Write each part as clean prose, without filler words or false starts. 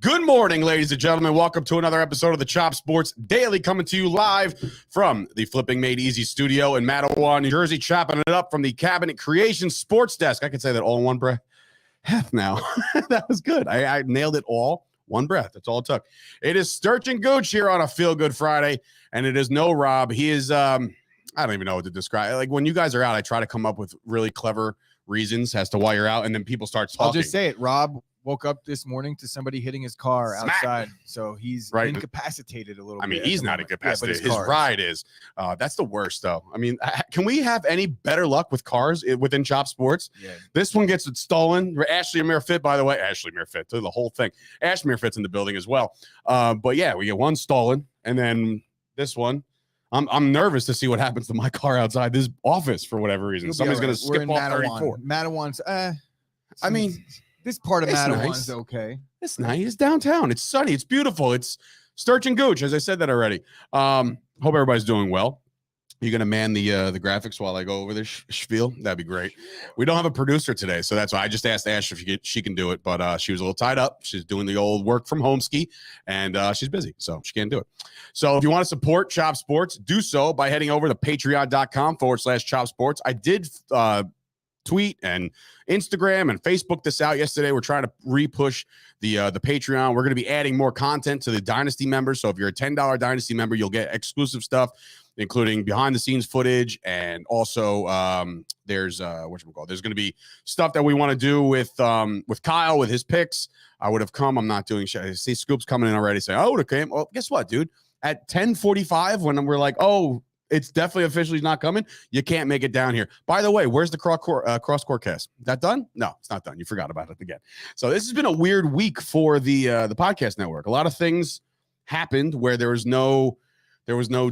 Good morning, ladies and gentlemen. Welcome to another episode of the Chop Sports Daily, coming to you live from the Flipping Made Easy studio in Mattawa, New Jersey, chopping it up from the Cabinet Creation Sports Desk. I can say that all in one breath. Half now. That was good. I nailed it all. One breath. That's all it took. It is Sturch and Gooch here on a Feel Good Friday, and it is no Rob. He is, I don't even know what to describe. Like, when you guys are out, I try to come up with really clever reasons as to why you're out, and then people start talking. I'll just say it. Rob woke up this morning to somebody hitting his car outside, so he's incapacitated a little bit. I mean, he's not incapacitated. Yeah, his ride is. That's the worst, though. I mean, can we have any better luck with cars within Chop Sports? Yeah. This one gets stolen. Ashley Amir Fit, by the way. Ashley Amir Fit, the whole thing. Ashley Amir Fit's in the building as well. But yeah, we get one stolen, and then this one. I'm nervous to see what happens to my car outside this office for whatever reason. Somebody's going to skip off 34. Mattawan's, I mean, this part of Mattawan's nice. Okay. It's nice. It's downtown. It's sunny. It's beautiful. It's Sturch and Gooch, as I said that already. Hope everybody's doing well. You're going to man the graphics while I go over this spiel? That'd be great. We don't have a producer today, so that's why I just asked Ash if she can do it, but she was a little tied up. She's doing the old work from home ski, and she's busy, so she can't do it. So if you want to support Chop Sports, do so by heading over to patreon.com/Chop Sports. I did tweet and Instagram and Facebook this out yesterday. We're trying to re-push the Patreon. We're going to be adding more content to the Dynasty members. So if you're a $10 Dynasty member, you'll get exclusive stuff, including behind the scenes footage. And also there's there's going to be stuff that we want to do with Kyle, with his picks. I would have come. I'm not doing shit. I see Scoop's coming in already saying, I would have came. Well, guess what, dude? At 10:45, when we're like, oh, it's definitely officially not coming, you can't make it down here. By the way, where's the cross-court cast? That done? No, it's not done. You forgot about it again. So this has been a weird week for the podcast network. A lot of things happened where there was no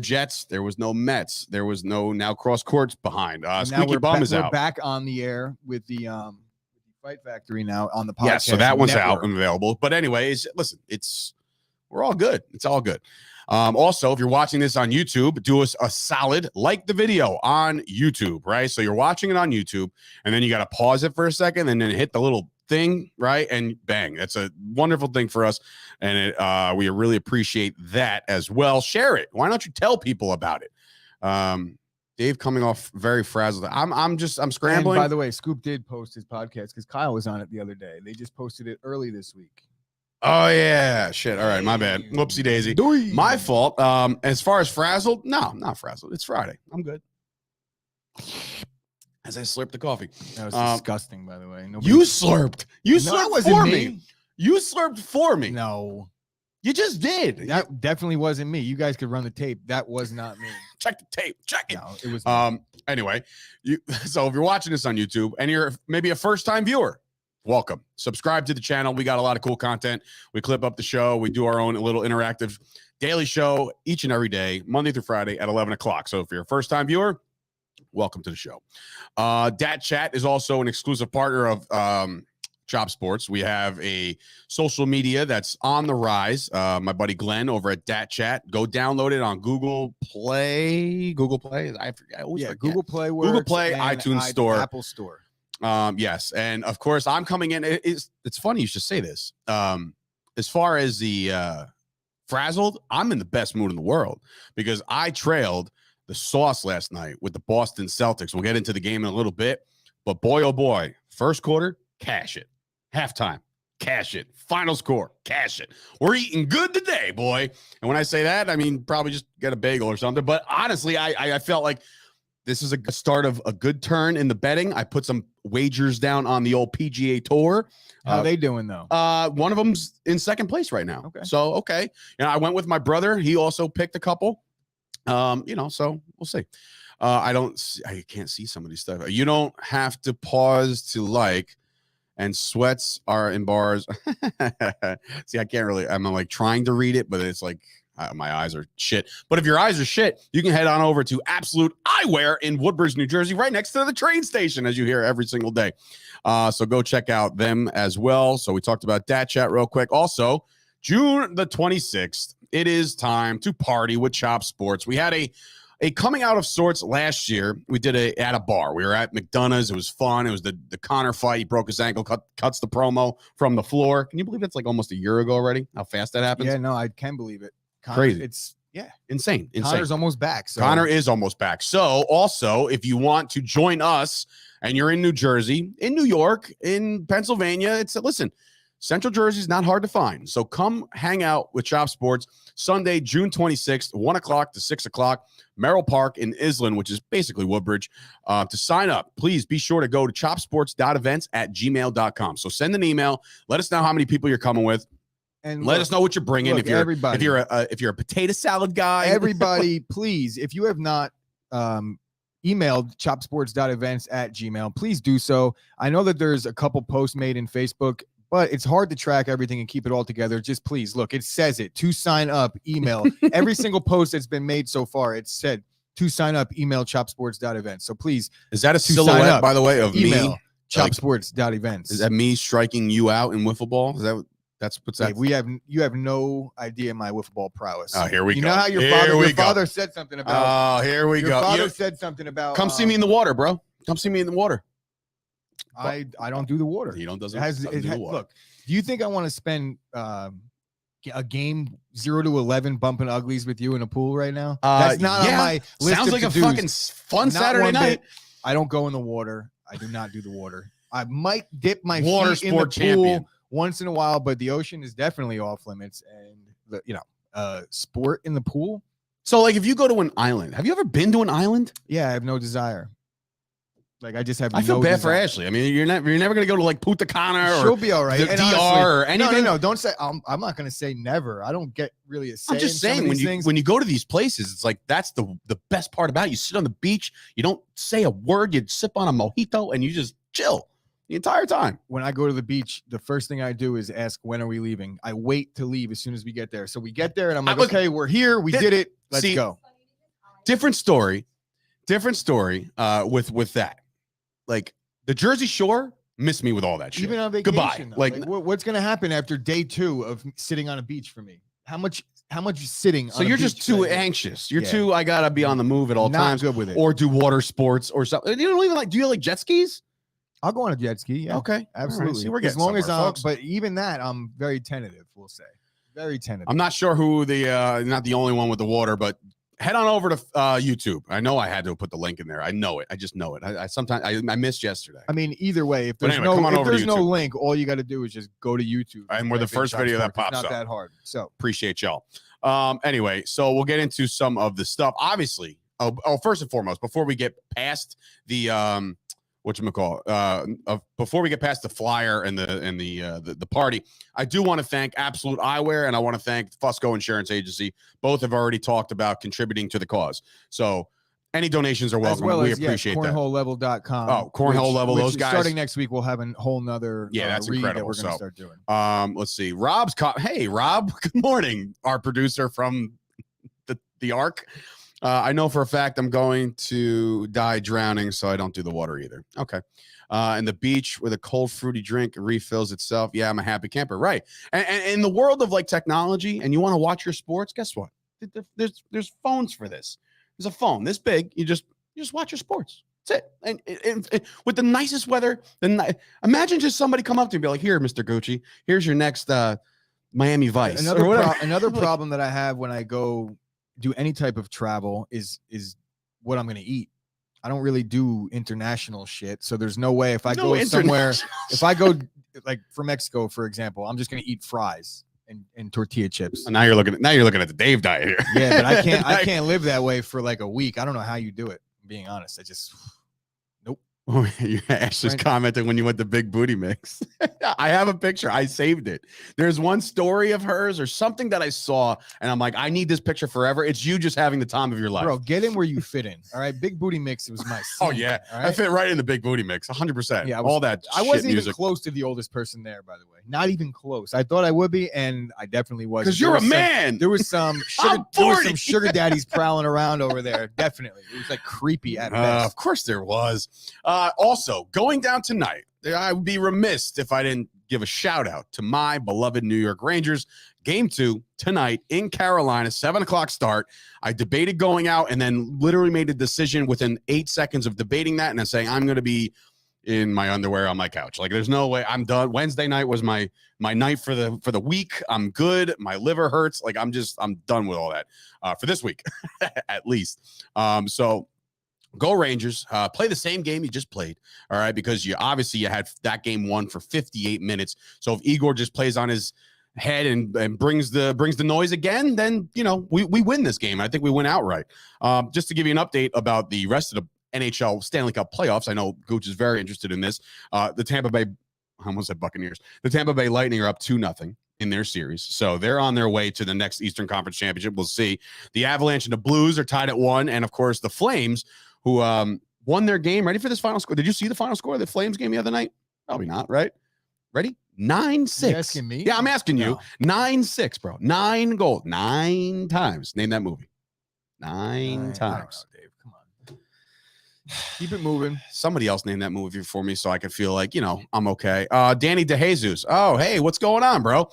Jets, there was no Mets, there was no now cross courts behind. Squeaky Bum is out. We're back on the air with the Fight Factory now on the podcast. Yeah, so that one's out and available. But anyways, listen, we're all good. It's all good. Also, if you're watching this on YouTube, do us a solid, like the video on YouTube, right? So you're watching it on YouTube, and then you got to pause it for a second and then hit the little thing, right? And bang, that's a wonderful thing for us. And we really appreciate that as well. Share it. Why don't you tell people about it? Dave coming off very frazzled. I'm scrambling. And by the way, Scoop did post his podcast because Kyle was on it the other day. They just posted it early this week. Oh, yeah. Shit. All right. My bad. Whoopsie daisy. My fault. As far as frazzled, no, not frazzled. It's Friday. I'm good. As I slurped the coffee. That was disgusting, by the way. You slurped. You slurped for me. You slurped for me. No. You just did. That definitely wasn't me. You guys could run the tape. That was not me. Check the tape. Check it. No, it was me. Anyway, so if you're watching this on YouTube and you're maybe a first-time viewer, welcome. Subscribe to the channel. We got a lot of cool content. We clip up the show. We do our own little interactive daily show each and every day, Monday through Friday at 11 o'clock. So if you're a first-time viewer, welcome to the show. Dat Chat is also an exclusive partner of Chop Sports. We have a social media that's on the rise. My buddy Glenn over at Dat Chat. Go download it on Google Play. I forget. Google Play works. Google Play, iTunes Store. Apple Store. Yes, and of course I'm coming in. It's funny you should say this. As far as the frazzled, I'm in the best mood in the world because I trailed the sauce last night with the Boston Celtics. We'll get into the game in a little bit, but boy, oh boy, first quarter, cash it. Halftime, cash it. Final score, cash it. We're eating good today, boy. And when I say that, I mean probably just get a bagel or something. But honestly, I felt like this is a start of a good turn in the betting. I put some wagers down on the old PGA Tour. How are they doing, though? One of them's in second place right now. Okay. So, okay. I went with my brother. He also picked a couple. So we'll see. I can't see some of these stuff. You don't have to pause to like, and sweats are in bars. See, I can't really, I'm like trying to read it, but it's like, My eyes are shit. But if your eyes are shit, you can head on over to Absolute Eyewear in Woodbridge, New Jersey, right next to the train station, as you hear every single day. So go check out them as well. So we talked about that chat real quick. Also, June the 26th, it is time to party with Chop Sports. We had a coming out of sorts last year. We did at a bar. We were at McDonough's. It was fun. It was the Connor fight. He broke his ankle, cuts the promo from the floor. Can you believe it's like almost a year ago already? How fast that happens? Yeah, no, I can believe it. Crazy. It's insane. Connor's almost back. So. Connor is almost back. So also, if you want to join us and you're in New Jersey, in New York, in Pennsylvania, listen, Central Jersey is not hard to find. So come hang out with Chop Sports Sunday, June 26th, 1 o'clock to 6 o'clock, Merrill Park in Island, which is basically Woodbridge. To sign up, please be sure to go to chopsports.events@gmail.com. So send an email. Let us know how many people you're coming with. And let us know what you're bringing. Look, if you're a potato salad guy, everybody, please, if you have not emailed chopsports.events@gmail, please do so. I know that there's a couple posts made in Facebook, but it's hard to track everything and keep it all together. Just please look, it says it to sign up, email. Every single post that's been made so far, it said to sign up, email chopsports.events. So please, is that a silhouette, by the way, of email me? Chopsports.events. Is that me striking you out in wiffle ball? Is that that's what's that? You have no idea my wiffle ball prowess. Oh, here we go. You know how your father said something about. Oh, here we go. Your father said something about. Come see me in the water, bro. Come see me in the water. I don't do the water. He doesn't do the water. Look, do you think I want to spend a game 0 to 11 bumping uglies with you in a pool right now? That's not on my list. Sounds like a fucking fun Saturday night. I don't go in the water. I do not do the water. I might dip my water feet in the champion. pool once in a while, but the ocean is definitely off limits. And sport in the pool. So, like, if you go to an island, have you ever been to an island? Yeah, I have no desire. Like, I just have. I feel bad for Ashley. I mean, you're never going to go to like Punta Cana or she'll be all right. The and DR honestly, or anything. No. Don't say. I'm not going to say never. I don't get really a say. I'm just saying when you go to these places, it's like that's the best part about it. You sit on the beach, you don't say a word, you sip on a mojito, and you just chill the entire time. When I go to the beach, the first thing I do is ask, when are we leaving? I wait to leave as soon as we get there. So we get there, and I'm like, okay, we're here. We did it. Let's go. Different story with that. Like the Jersey Shore, miss me with all that shit. Even on vacation. Goodbye. Like what's going to happen after day 2 of sitting on a beach for me? How much sitting? So you're just too anxious. You're too. I gotta be on the move at all times. Good with it. Or do water sports or something. You don't even like. Do you like jet skis? I'll go on a jet ski. Yeah. Okay. Absolutely. Right. See, we're getting as long as folks. but even that, I'm very tentative. We'll say very tentative. I'm not sure who not the only one with the water, but head on over to YouTube. I know I had to put the link in there. I know it. I just know it. I sometimes I missed yesterday. I mean, either way, if there's no link, all you got to do is just go to YouTube. And we're the first video that pops up. It's not that hard. So appreciate y'all. Anyway, so we'll get into some of the stuff. Obviously, first and foremost, before we get past the before we get past the flyer and the party, I do want to thank Absolute Eyewear and I want to thank Fusco Insurance Agency. Both have already talked about contributing to the cause. So any donations are welcome. We appreciate that. Cornholelevel.com. Oh, Cornhole Level. Those guys. Starting next week, we'll have a whole nother that's read incredible. that we're going to start doing. Let's see. Hey, Rob. Good morning. Our producer from the Ark. I know for a fact I'm going to die drowning, so I don't do the water either. Okay. And the beach with a cold fruity drink refills itself. Yeah, I'm a happy camper. Right. And in the world of like technology and you want to watch your sports, guess what? There's phones for this. There's a phone this big. You just watch your sports. That's it. And with the nicest weather, imagine just somebody come up to you and be like, here, Mr. Gucci, here's your next Miami Vice. Another problem that I have when I go do any type of travel is what I'm going to eat. I don't really do international shit. So there's no way if I go somewhere, if I go like for Mexico, for example, I'm just going to eat fries and tortilla chips. And now you're looking at the Dave diet here. Yeah, but I can't live that way for like a week. I don't know how you do it. Being honest, I just nope. Ashley's commenting when you went to Big Booty Mix. I have a picture. I saved it. There's one story of hers or something that I saw, and I'm like, I need this picture forever. It's you just having the time of your life. Bro, get in where you fit in. All right. Big booty mix. It was my Oh, scene, yeah. all I right? fit right in the big booty mix. 100%. Yeah, all that I shit wasn't music. even close to the oldest person there, by the way. Not even close. I thought I would be, and I definitely wasn't. Because you're a man. There was some sugar daddies prowling around over there. Definitely. It was like creepy at best. Of course there was. Also, going down tonight, I would be remiss if I didn't give a shout out to my beloved New York Rangers. Game 2 tonight in Carolina, 7:00 start. I debated going out and then literally made a decision within 8 seconds of debating that and then saying I'm going to be in my underwear on my couch. Like there's no way. I'm done. Wednesday night was my night for the week. I'm good. My liver hurts. Like I'm done with all that for this week at least. So go Rangers. Play the same game you just played. All right, because you had that game won for 58 minutes. So if Igor just plays on his head and brings the noise again, then we win this game. I think we win outright. Just to give you an update about the rest of the NHL Stanley Cup playoffs. I know Gooch is very interested in this. The Tampa Bay, I almost said Buccaneers. The Tampa Bay Lightning are up 2-0 in their series. So they're on their way to the next Eastern Conference Championship. We'll see. The Avalanche and the Blues are tied at 1. And of course, the Flames, who won their game. Ready for this final score? Did you see the final score of the Flames game the other night? Probably not, right? Ready? 9-6. You asking me? Yeah, I'm asking you. No. 9-6, bro. 9 goals. 9 times. Name that movie. 9 times. I don't know, Dave. Come on. Keep it moving. Somebody else named that movie for me so I could feel like, I'm okay. Danny DeJesus. Oh, hey, what's going on, bro?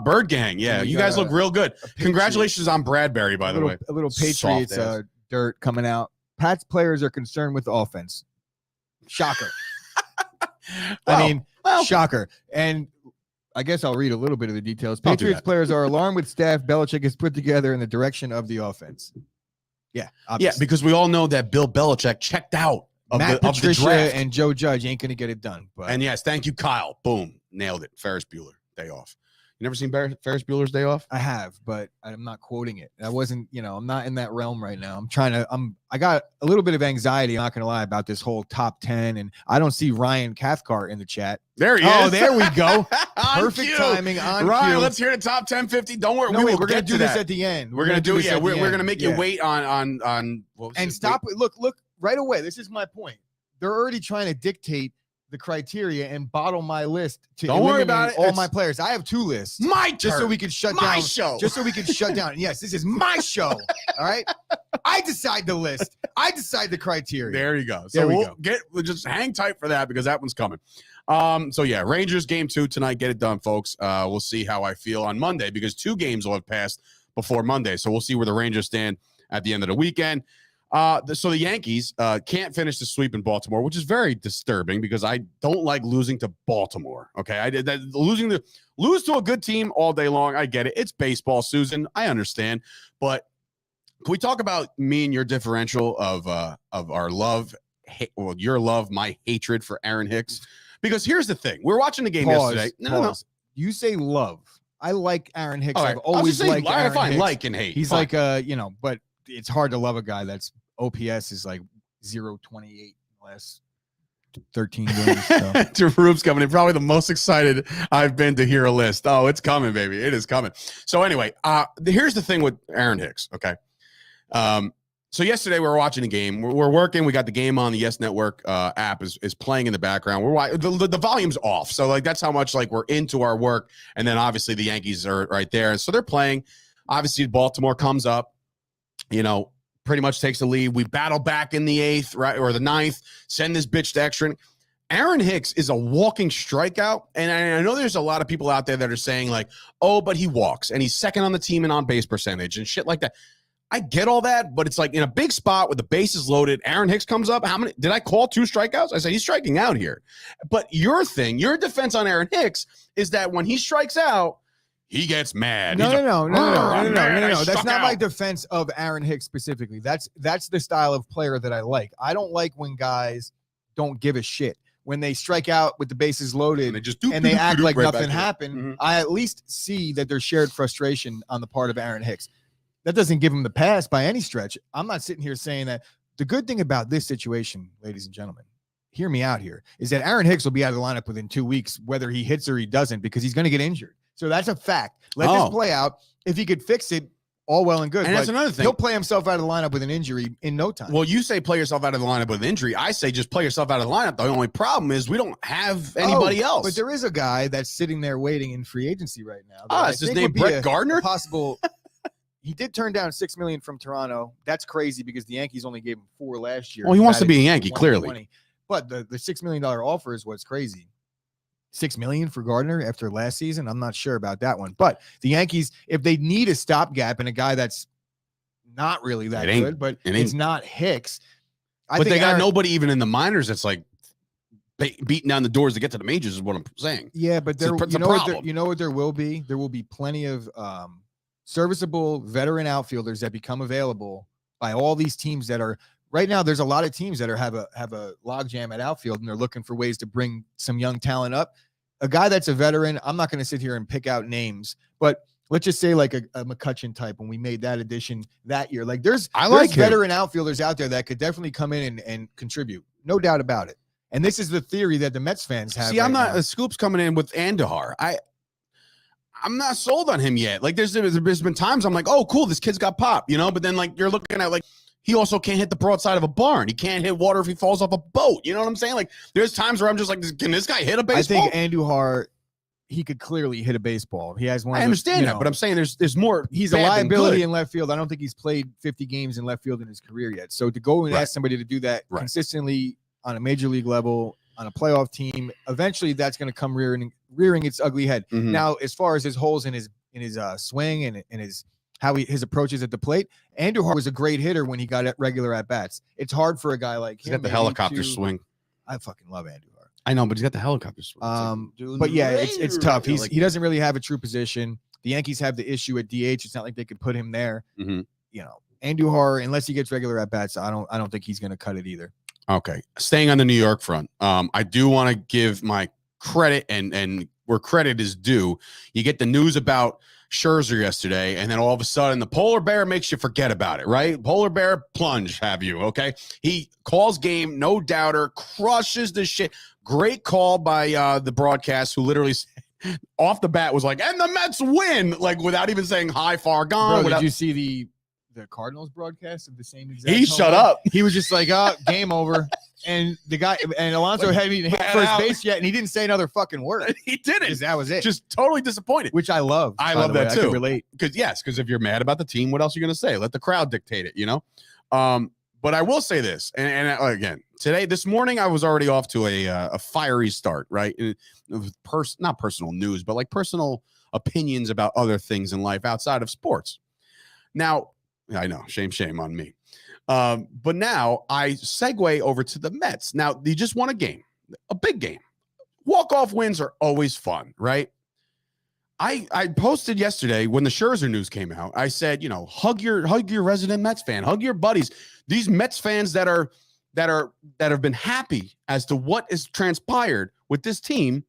Bird Gang. Yeah, you guys look real good. Congratulations on Bradbury, by the way. A little Patriots dirt coming out. Pat's players are concerned with the offense. Shocker. Shocker. And I guess I'll read a little bit of the details. Patriots players are alarmed with staff Belichick has put together in the direction of the offense. Yeah, obviously. Yeah, because we all know that Bill Belichick checked out of the draft. And Joe Judge ain't going to get it done. And yes, thank you, Kyle. Boom, nailed it. Ferris Bueller, Day Off. You never seen Ferris Bueller's Day Off? I have, but I'm not quoting it. I wasn't, I'm not in that realm right now. I got a little bit of anxiety, I'm not going to lie, about this whole top 10. And I don't see Ryan Cathcart in the chat. There he is. Oh, there we go. Perfect timing on Ryan, cue. let's hear the top 10, 50. Don't worry. No, we're going to do this at the end. We're going to do it. Yeah, we're going to make you wait on what was and it? stop. Look right away. This is my point. They're already trying to dictate the criteria and bottle my list to don't worry about it. All my players. I have 2 lists. My just turn. So we could shut my down. Show. Just so we could shut down. Yes, this is my show. All right. I decide the list. I decide the criteria. There you go. So we'll just hang tight for that because that one's coming. So yeah, Rangers game 2 tonight. Get it done, folks. We'll see how I feel on Monday because 2 games will have passed before Monday. So we'll see where the Rangers stand at the end of the weekend. So the Yankees can't finish the sweep in Baltimore, which is very disturbing because I don't like losing to Baltimore. Okay, I did that. Lose to a good team all day long. I get it. It's baseball, Susan. I understand. But can we talk about me and your differential of our love, your love, my hatred for Aaron Hicks? Because here's the thing: we're watching the game yesterday. No. You say love. I like Aaron Hicks. I've always liked Aaron Hicks. Like and hate. He's fine. Like but it's hard to love a guy that's OPS is like 0.28 last 13 games. So. Jeroo's coming in. Probably the most excited I've been to hear a list. Oh, it's coming, baby. It is coming. So anyway, here's the thing with Aaron Hicks. Okay. So yesterday we were watching the game. We're working. We got the game on the Yes Network app is playing in the background. The volume's off. So like that's how much like we're into our work. And then obviously the Yankees are right there. So they're playing. Obviously Baltimore comes up, pretty much takes the lead. We battle back in the 8th, right, or the 9th, send this bitch to extra. Aaron Hicks is a walking strikeout. And I know there's a lot of people out there that are saying like, oh, but he walks and he's second on the team in on base percentage and shit like that. I get all that, but it's like in a big spot with the bases loaded, Aaron Hicks comes up. How many did I call 2 strikeouts? I said he's striking out here. But your defense on Aaron Hicks is that when he strikes out, he gets mad. No. That's not my defense of Aaron Hicks specifically. That's the style of player that I like. I don't like when guys don't give a shit. When they strike out with the bases loaded and they act like nothing happened, mm-hmm. I at least see that there's shared frustration on the part of Aaron Hicks. That doesn't give him the pass by any stretch. I'm not sitting here saying that. The good thing about this situation, ladies and gentlemen, hear me out here, is that Aaron Hicks will be out of the lineup within 2 weeks, whether he hits or he doesn't, because he's going to get injured. So that's a fact. Let this play out. If he could fix it, all well and good. And that's another thing. He'll play himself out of the lineup with an injury in no time. Well, you say play yourself out of the lineup with an injury. I say just play yourself out of the lineup. The only problem is we don't have anybody else. But there is a guy that's sitting there waiting in free agency right now. Is his name Brett Gardner? Possible. He did turn down $6 million from Toronto. That's crazy because the Yankees only gave him $4 million last year. Well, he wants to be a Yankee, clearly. But the $6 million offer is what's crazy. $6 million for Gardner after last season. I'm not sure about that one. But the Yankees, if they need a stopgap and a guy that's not really that good, but it's not Hicks. But they got nobody even in the minors that's like beating down the doors to get to the majors is what I'm saying. Yeah, but you know what there will be? There will be plenty of serviceable veteran outfielders that become available by all these teams that are right now. There's a lot of teams that have a logjam at outfield, and they're looking for ways to bring some young talent up. A guy that's a veteran, I'm not going to sit here and pick out names, but let's just say like a McCutchen type when we made that addition that year. Like there's veteran outfielders out there that could definitely come in and contribute. No doubt about it. And this is the theory that the Mets fans have. See, I'm not a Scoop's coming in with Andujar. I'm not sold on him yet. Like there's been times I'm like, oh, cool, this kid's got pop, you know, but then like you're looking at like he also can't hit the broadside of a barn. He can't hit water if he falls off a boat. You know what I'm saying? Like there's times where I'm just like, can this guy hit a baseball? I think Andujar, he could clearly hit a baseball. He has one. I understand that, but I'm saying there's more. He's a liability in left field. I don't think he's played 50 games in left field in his career yet. So to go and ask somebody to do that consistently on a major league level on a playoff team, eventually that's going to come rearing its ugly head. Mm-hmm. Now, as far as his holes in his swing and his his approaches at the plate, Andujar was a great hitter when he got at regular at bats. It's hard for a guy like him. He's got the helicopter swing. I fucking love Andujar. I know, but he's got the helicopter swing. But yeah, it's tough. He doesn't really have a true position. The Yankees have the issue at DH. It's not like they could put him there. Mm-hmm. You know, Andujar, unless he gets regular at bats, I don't think he's going to cut it either. Okay, staying on the New York front, I do want to give my credit and where credit is due. You get the news about Scherzer yesterday, and then all of a sudden the polar bear makes you forget about it, right? Polar bear plunge, have you? Okay, he calls game, no doubter, crushes the shit. Great call by the broadcast, who literally off the bat was like, "And the Mets win!" Like without even saying "hi, far gone." Bro, did you see the Cardinals broadcast of the same exact? He shut up. He was just like, "Oh, game over." And the guy and Alonso hadn't even hit first base yet, and he didn't say another fucking word. He didn't. That was it. Just totally disappointed. Which I love. I love that too. I can relate. Because if you're mad about the team, what else are you going to say? Let the crowd dictate it, you know? But I will say this, and again, this morning, I was already off to a fiery start, right? Not personal news, but like personal opinions about other things in life outside of sports. Now, I know, shame on me. But now I segue over to the Mets. Now, they just won a big game. Walk-off wins are always fun, right? I posted yesterday when the Scherzer news came out. I said, hug your resident Mets fan, hug your buddies. These Mets fans that have been happy as to what has transpired with this team.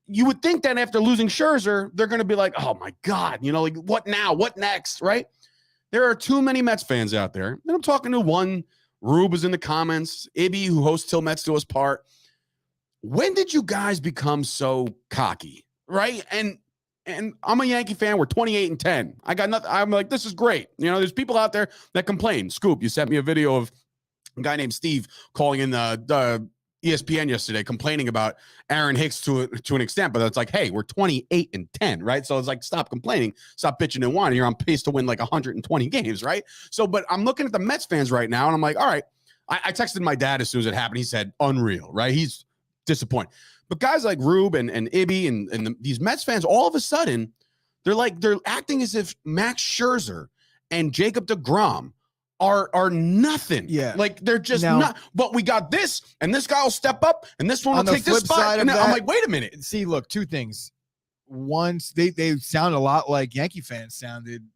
You would think that after losing Scherzer, they're going to be like, oh my God, like what now? What next? Right? There are too many Mets fans out there. And I'm talking to one. Rube was in the comments. Ibby, who hosts Till Mets Do Us Part. When did you guys become so cocky? Right? And I'm a Yankee fan. We're 28-10. I got nothing. I'm like, this is great. There's people out there that complain. Scoop, you sent me a video of a guy named Steve calling in the ESPN yesterday, complaining about Aaron Hicks to an extent, but it's like, hey, we're 28-10, right? So it's like, stop complaining, stop bitching and whining. You're on pace to win like 120 games, right? So, but I'm looking at the Mets fans right now, and I'm like, all right. I texted my dad as soon as it happened. He said, unreal, right? He's disappointed. But guys like Rube and Ibby and these Mets fans, all of a sudden, they're acting as if Max Scherzer and Jacob deGrom are nothing. Yeah. Like they're just not, but we got this, and this guy will step up, and this one will take this spot. And I'm like, wait a minute. See, look, two things. Once they sound a lot like Yankee fans sounded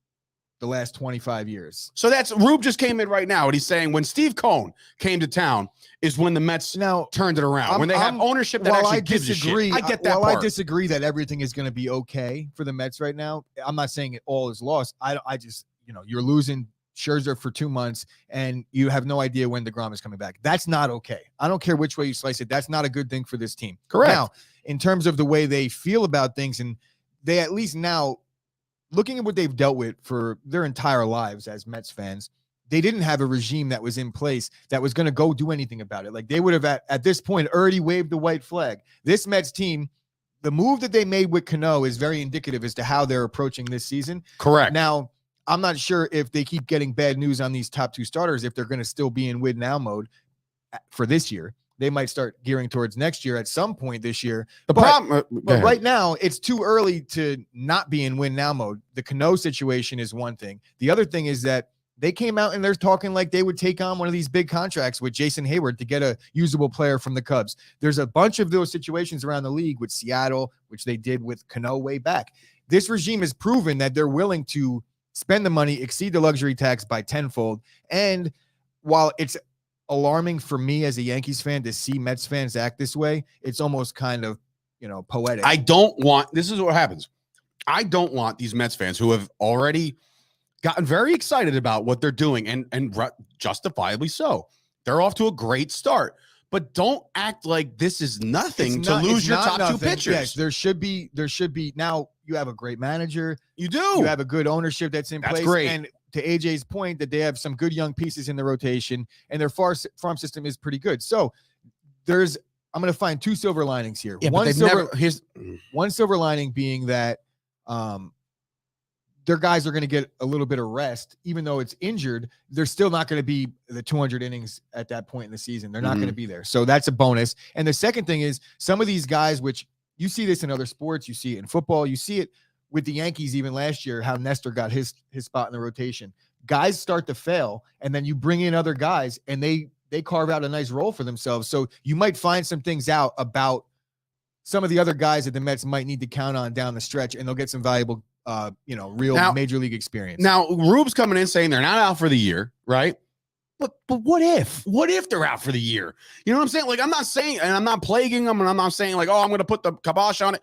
the last 25 years. So Rube just came in right now, and he's saying when Steve Cohen came to town is when the Mets turned it around. When they have ownership that actually gives a shit. I get that part. I disagree that everything is going to be okay for the Mets right now. I'm not saying it all is lost. I just, you're losing Scherzer for 2 months, and you have no idea when DeGrom is coming back. That's not okay. I don't care which way you slice it. That's not a good thing for this team. Correct. Now, in terms of the way they feel about things, and they at least now, looking at what they've dealt with for their entire lives as Mets fans, they didn't have a regime that was in place that was going to go do anything about it. Like, they would have at this point already waved the white flag. This Mets team, the move that they made with Cano is very indicative as to how they're approaching this season. Correct. Now, I'm not sure if they keep getting bad news on these top 2 starters, if they're going to still be in win now mode for this year. They might start gearing towards next year at some point this year. But right now, it's too early to not be in win now mode. The Cano situation is one thing. The other thing is that they came out and they're talking like they would take on one of these big contracts with Jason Hayward to get a usable player from the Cubs. There's a bunch of those situations around the league with Seattle, which they did with Cano way back. This regime has proven that they're willing to spend the money, exceed the luxury tax by tenfold. And while it's alarming for me as a Yankees fan to see Mets fans act this way, it's almost kind of, poetic. This is what happens. I don't want these Mets fans who have already gotten very excited about what they're doing, and justifiably so. They're off to a great start, but don't act like this is nothing to lose your top 2 pitchers. Yes, there should be. Now you have a great manager. You do. You have a good ownership that's in place. That's great. And to AJ's point, that they have some good young pieces in the rotation, and their farm system is pretty good. So I'm going to find 2 silver linings here. Yeah, one silver lining being that their guys are going to get a little bit of rest, even though it's injured. They're still not going to be the 200 innings at that point in the season. They're not going to be there. So that's a bonus. And the second thing is, some of these guys, which you see this in other sports, you see it in football, you see it with the Yankees even last year, how Nestor got his spot in the rotation. Guys start to fail, and then you bring in other guys, and they carve out a nice role for themselves. So you might find some things out about some of the other guys that the Mets might need to count on down the stretch, and they'll get some valuable real major league experience. Now, Rube's coming in saying they're not out for the year, right? But what if? What if they're out for the year? You know what I'm saying? Like, I'm not saying, and I'm not plaguing them, and I'm not saying like, oh, I'm going to put the kibosh on it.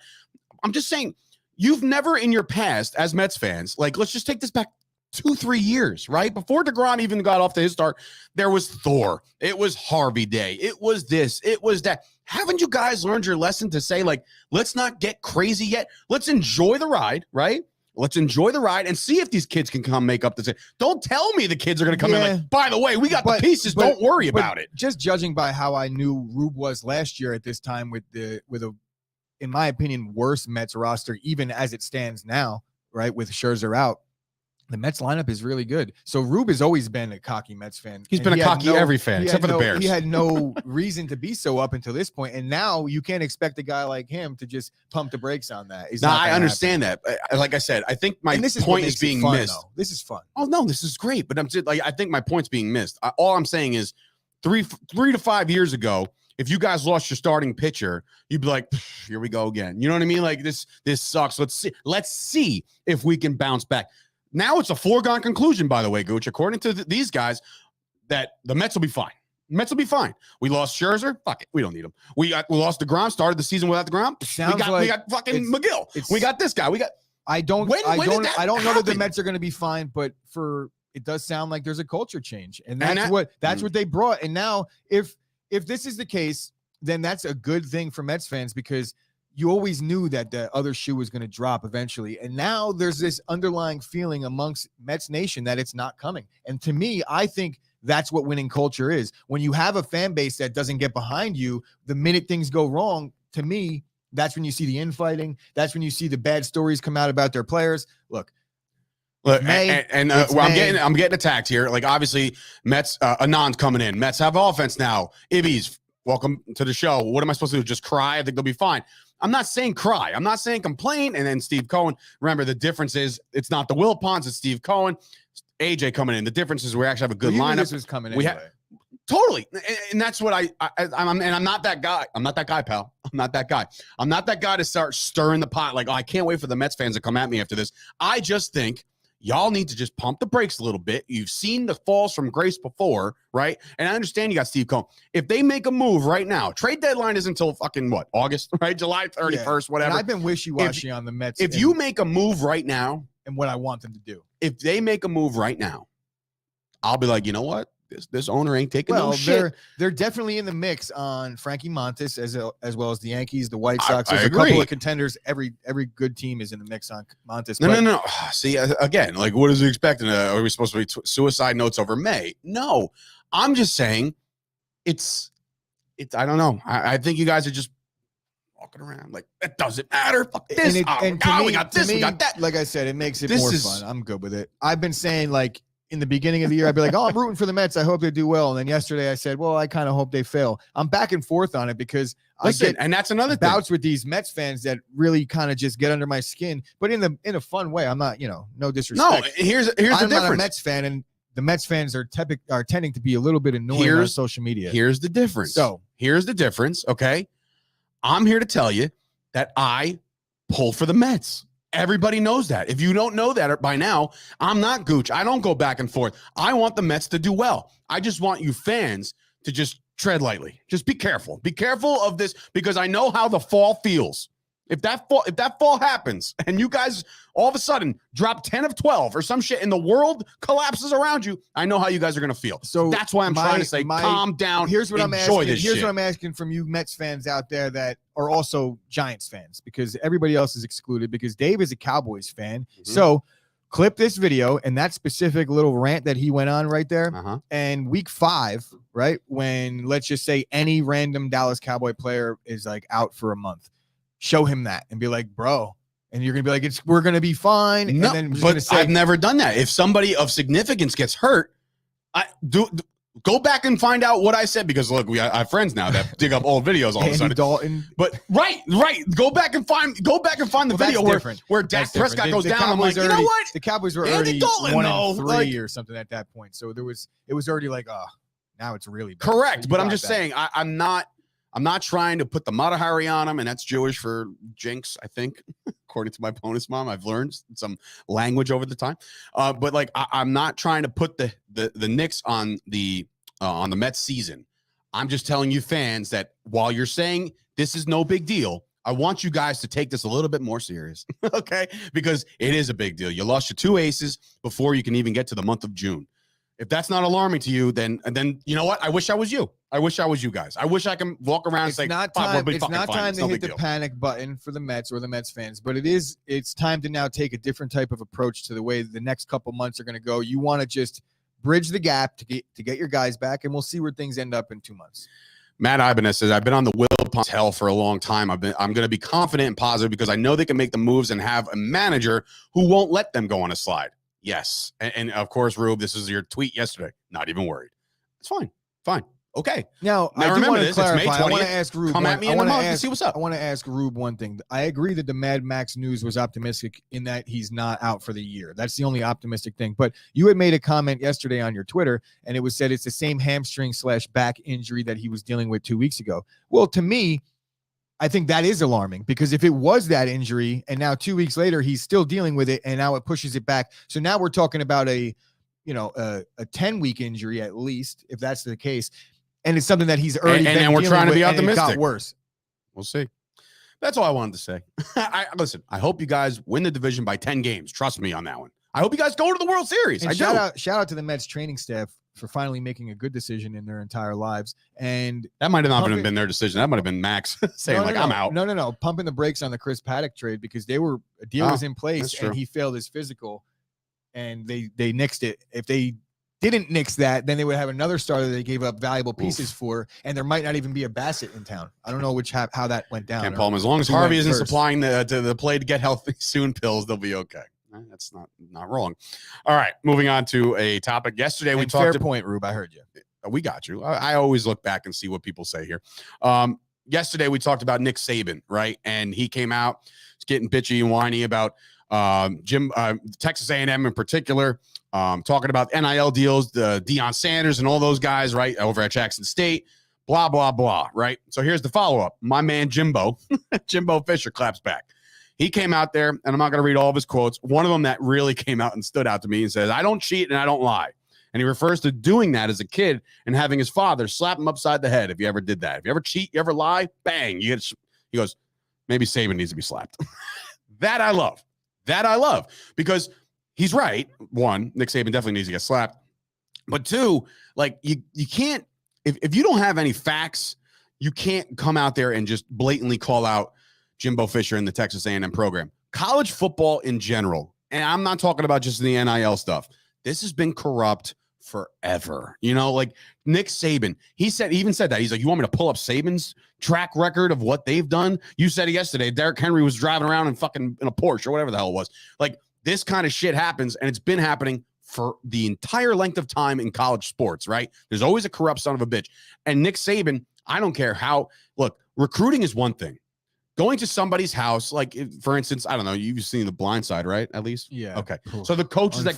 I'm just saying, you've never in your past as Mets fans, like, let's just take this back 2-3 years, right? Before DeGrom even got off to his start, there was Thor. It was Harvey Day. It was this. It was that. Haven't you guys learned your lesson to say, like, let's not get crazy yet. Let's enjoy the ride, right? Let's enjoy the ride and see if these kids can come make up the. Don't tell me the kids are going to come in like, by the way, we got the pieces. Don't worry about it. Just judging by how I knew Rube was last year at this time with a, in my opinion, worse Mets roster, even as it stands now, right? With Scherzer out, the Mets lineup is really good. So Rube has always been a cocky Mets fan. He's been a cocky every fan, except for the Bears. He had no reason to be so up until this point. And now you can't expect a guy like him to just pump the brakes on that. I understand that. Like I said, I think my point is being missed. Though. This is fun. Oh, no, this is great. But I'm just like, I think my point's being missed. All I'm saying is 3 to 5 years ago, if you guys lost your starting pitcher, you'd be like, here we go again. You know what I mean? Like, this sucks. Let's see if we can bounce back. Now it's a foregone conclusion, by the way, Gooch, according to these guys, that the Mets will be fine. Mets will be fine. We lost Scherzer. Fuck it. We don't need him. We lost DeGrom, started the season without DeGrom. We got fucking McGill. We got this guy. I don't know that the Mets are going to be fine, but it does sound like there's a culture change. And that's what they brought. And now if this is the case, then that's a good thing for Mets fans, because you always knew that the other shoe was going to drop eventually. And now there's this underlying feeling amongst Mets Nation that it's not coming. And to me, I think that's what winning culture is. When you have a fan base that doesn't get behind you, the minute things go wrong, to me, that's when you see the infighting. That's when you see the bad stories come out about their players. Look, I'm getting attacked here. Like, obviously, Mets, Anand's coming in. Mets have offense now. Ibby's, welcome to the show. What am I supposed to do? Just cry? I think they'll be fine. I'm not saying cry. I'm not saying complain. And then Steve Cohen. Remember, the difference is it's not the Wilpons, it's Steve Cohen. AJ coming in. The difference is we actually have a good lineup. This was coming anyway. Totally. And that's what I'm not that guy. I'm not that guy, pal. I'm not that guy. I'm not that guy to start stirring the pot. Like, oh, I can't wait for the Mets fans to come at me after this. I just think y'all need to just pump the brakes a little bit. You've seen the falls from grace before, right? And I understand you got Steve Cohen. If they make a move right now, trade deadline is until fucking what? August, right? July 31st, whatever. And I've been wishy-washy on the Mets. If you make a move right now, and what I want them to do. If they make a move right now, I'll be like, you know what? This owner ain't taking no Well, shit. they're definitely in the mix on Frankie Montas as well as the Yankees, the White Sox. I There's a agree. couple of contenders. Every good team is in the mix on Montas. No. See, again, like, what is he expecting? Are we supposed to be suicide notes over May? No, I'm just saying it's. I don't know. I think you guys are just walking around like it doesn't matter. Fuck this. We got this. We got that. Like I said, it makes it more fun. I'm good with it. I've been saying, like, in the beginning of the year, I'd be like, oh, I'm rooting for the Mets. I hope they do well. And then yesterday I said, well, I kind of hope they fail. I'm back and forth on it because I get and that's another bouts with these Mets fans that really kind of just get under my skin, but in a fun way. I'm not, no disrespect. No, here's the difference. I'm not a Mets fan, and the Mets fans are tending to be a little bit annoying on social media. Here's the difference. So here's the difference. Okay. I'm here to tell you that I pull for the Mets. Everybody knows that. If you don't know that by now, I'm not Gooch. I don't go back and forth. I want the Mets to do well. I just want you fans to just tread lightly. Just be careful. Be careful of this because I know how the fall feels. If that fall happens and you guys all of a sudden drop 10 of 12 or some shit and the world collapses around you, I know how you guys are going to feel. So that's why I'm trying to say, calm down. Here's what I'm asking. Here's what I'm asking from you Mets fans out there that are also Giants fans, because everybody else is excluded, because Dave is a Cowboys fan. Mm-hmm. So clip this video and that specific little rant that he went on right there. And week 5, right, when let's just say any random Dallas Cowboy player is like out for a month, show him that and be like, bro, and you're gonna be like, we're gonna be fine. No, and then but I've never done that. If somebody of significance gets hurt, I do go back and find out what I said, because look, I have friends now that dig up old videos all of a sudden. Dalton. But right. Go back and find the video where Dak Prescott goes down. I'm like, you know what? The Cowboys were already 1-3 or something at that point. So it was already like, now it's really bad. Correct. So but I'm just saying, I'm not trying to put the Matahari on him, and that's Jewish for jinx, I think, according to my bonus mom. I've learned some language over the time. But like, I'm not trying to put the Knicks on the Mets season. I'm just telling you fans that while you're saying this is no big deal, I want you guys to take this a little bit more serious, okay? Because it is a big deal. You lost your 2 aces before you can even get to the month of June. If that's not alarming to you, then you know what? I wish I was you. I wish I was you guys. I wish I can walk around and say, it's not time to hit the panic button for the Mets or the Mets fans, but it's time to now take a different type of approach to the way the next couple months are going to go. You want to just bridge the gap to get your guys back, and we'll see where things end up in 2 months. Matt Ibanez says, I've been on the Will Punt hell for a long time. I'm going to be confident and positive because I know they can make the moves and have a manager who won't let them go on a slide. Yes. And of course, Rube, this is your tweet yesterday. Not even worried. It's fine. Okay. Now I remember this. It's May 20th. I want to ask Rube. Come at me in a month and see what's up. I want to ask Rube one thing. I agree that the Mad Max news was optimistic in that he's not out for the year. That's the only optimistic thing. But you had made a comment yesterday on your Twitter, and it was said it's the same hamstring/back injury that he was dealing with 2 weeks ago. Well, to me, I think that is alarming, because if it was that injury and now 2 weeks later he's still dealing with it and now it pushes it back. So now we're talking about a 10-week injury at least, if that's the case. And it's something that he's already and we're trying to be optimistic. It got worse. We'll see. That's all I wanted to say. Listen, I hope you guys win the division by 10 games. Trust me on that one. I hope you guys go to the World Series. And shout out to the Mets training staff for finally making a good decision in their entire lives. And that might have not even been their decision. That might have been Max saying, I'm out. No. Pumping the brakes on the Chris Paddock trade, because a deal was in place and he failed his physical, and they nixed it. If they didn't nix that, then they would have another starter they gave up valuable pieces for, and there might not even be a Bassett in town. I don't know how that went down. Can't Palm, as long as Harvey isn't supplying to the play to get healthy soon pills, they'll be okay. That's not wrong. All right, moving on to a topic. Yesterday we talked. Fair point, Rube. I heard you. We got you. I always look back and see what people say here. Yesterday we talked about Nick Saban, right? And he came out getting bitchy and whiny about Texas A&M in particular, talking about NIL deals, the Deion Sanders and all those guys, right, over at Jackson State, blah, blah, blah, right? So here's the follow-up. My man Jimbo Fisher claps back. He came out there, and I'm not going to read all of his quotes. One of them that really came out and stood out to me and says, I don't cheat and I don't lie. And he refers to doing that as a kid and having his father slap him upside the head if you ever did that. If you ever cheat, you ever lie, bang. He goes, maybe Saban needs to be slapped. That I love, because he's right. One, Nick Saban definitely needs to get slapped. But two, like you can't, if you don't have any facts, you can't come out there and just blatantly call out Jimbo Fisher in the Texas A&M program. College football in general, and I'm not talking about just the NIL stuff. This has been corrupt forever. You know, like Nick Saban, he even said that. He's like, you want me to pull up Saban's track record of what they've done? You said it yesterday. Derrick Henry was driving around in a Porsche or whatever the hell it was. Like, this kind of shit happens, and it's been happening for the entire length of time in college sports, right? There's always a corrupt son of a bitch. And Nick Saban, I don't care how, look, recruiting is one thing. Going to somebody's house, like, for instance, I don't know, you've seen The Blind Side, right? At least? Yeah. Okay. So the coaches the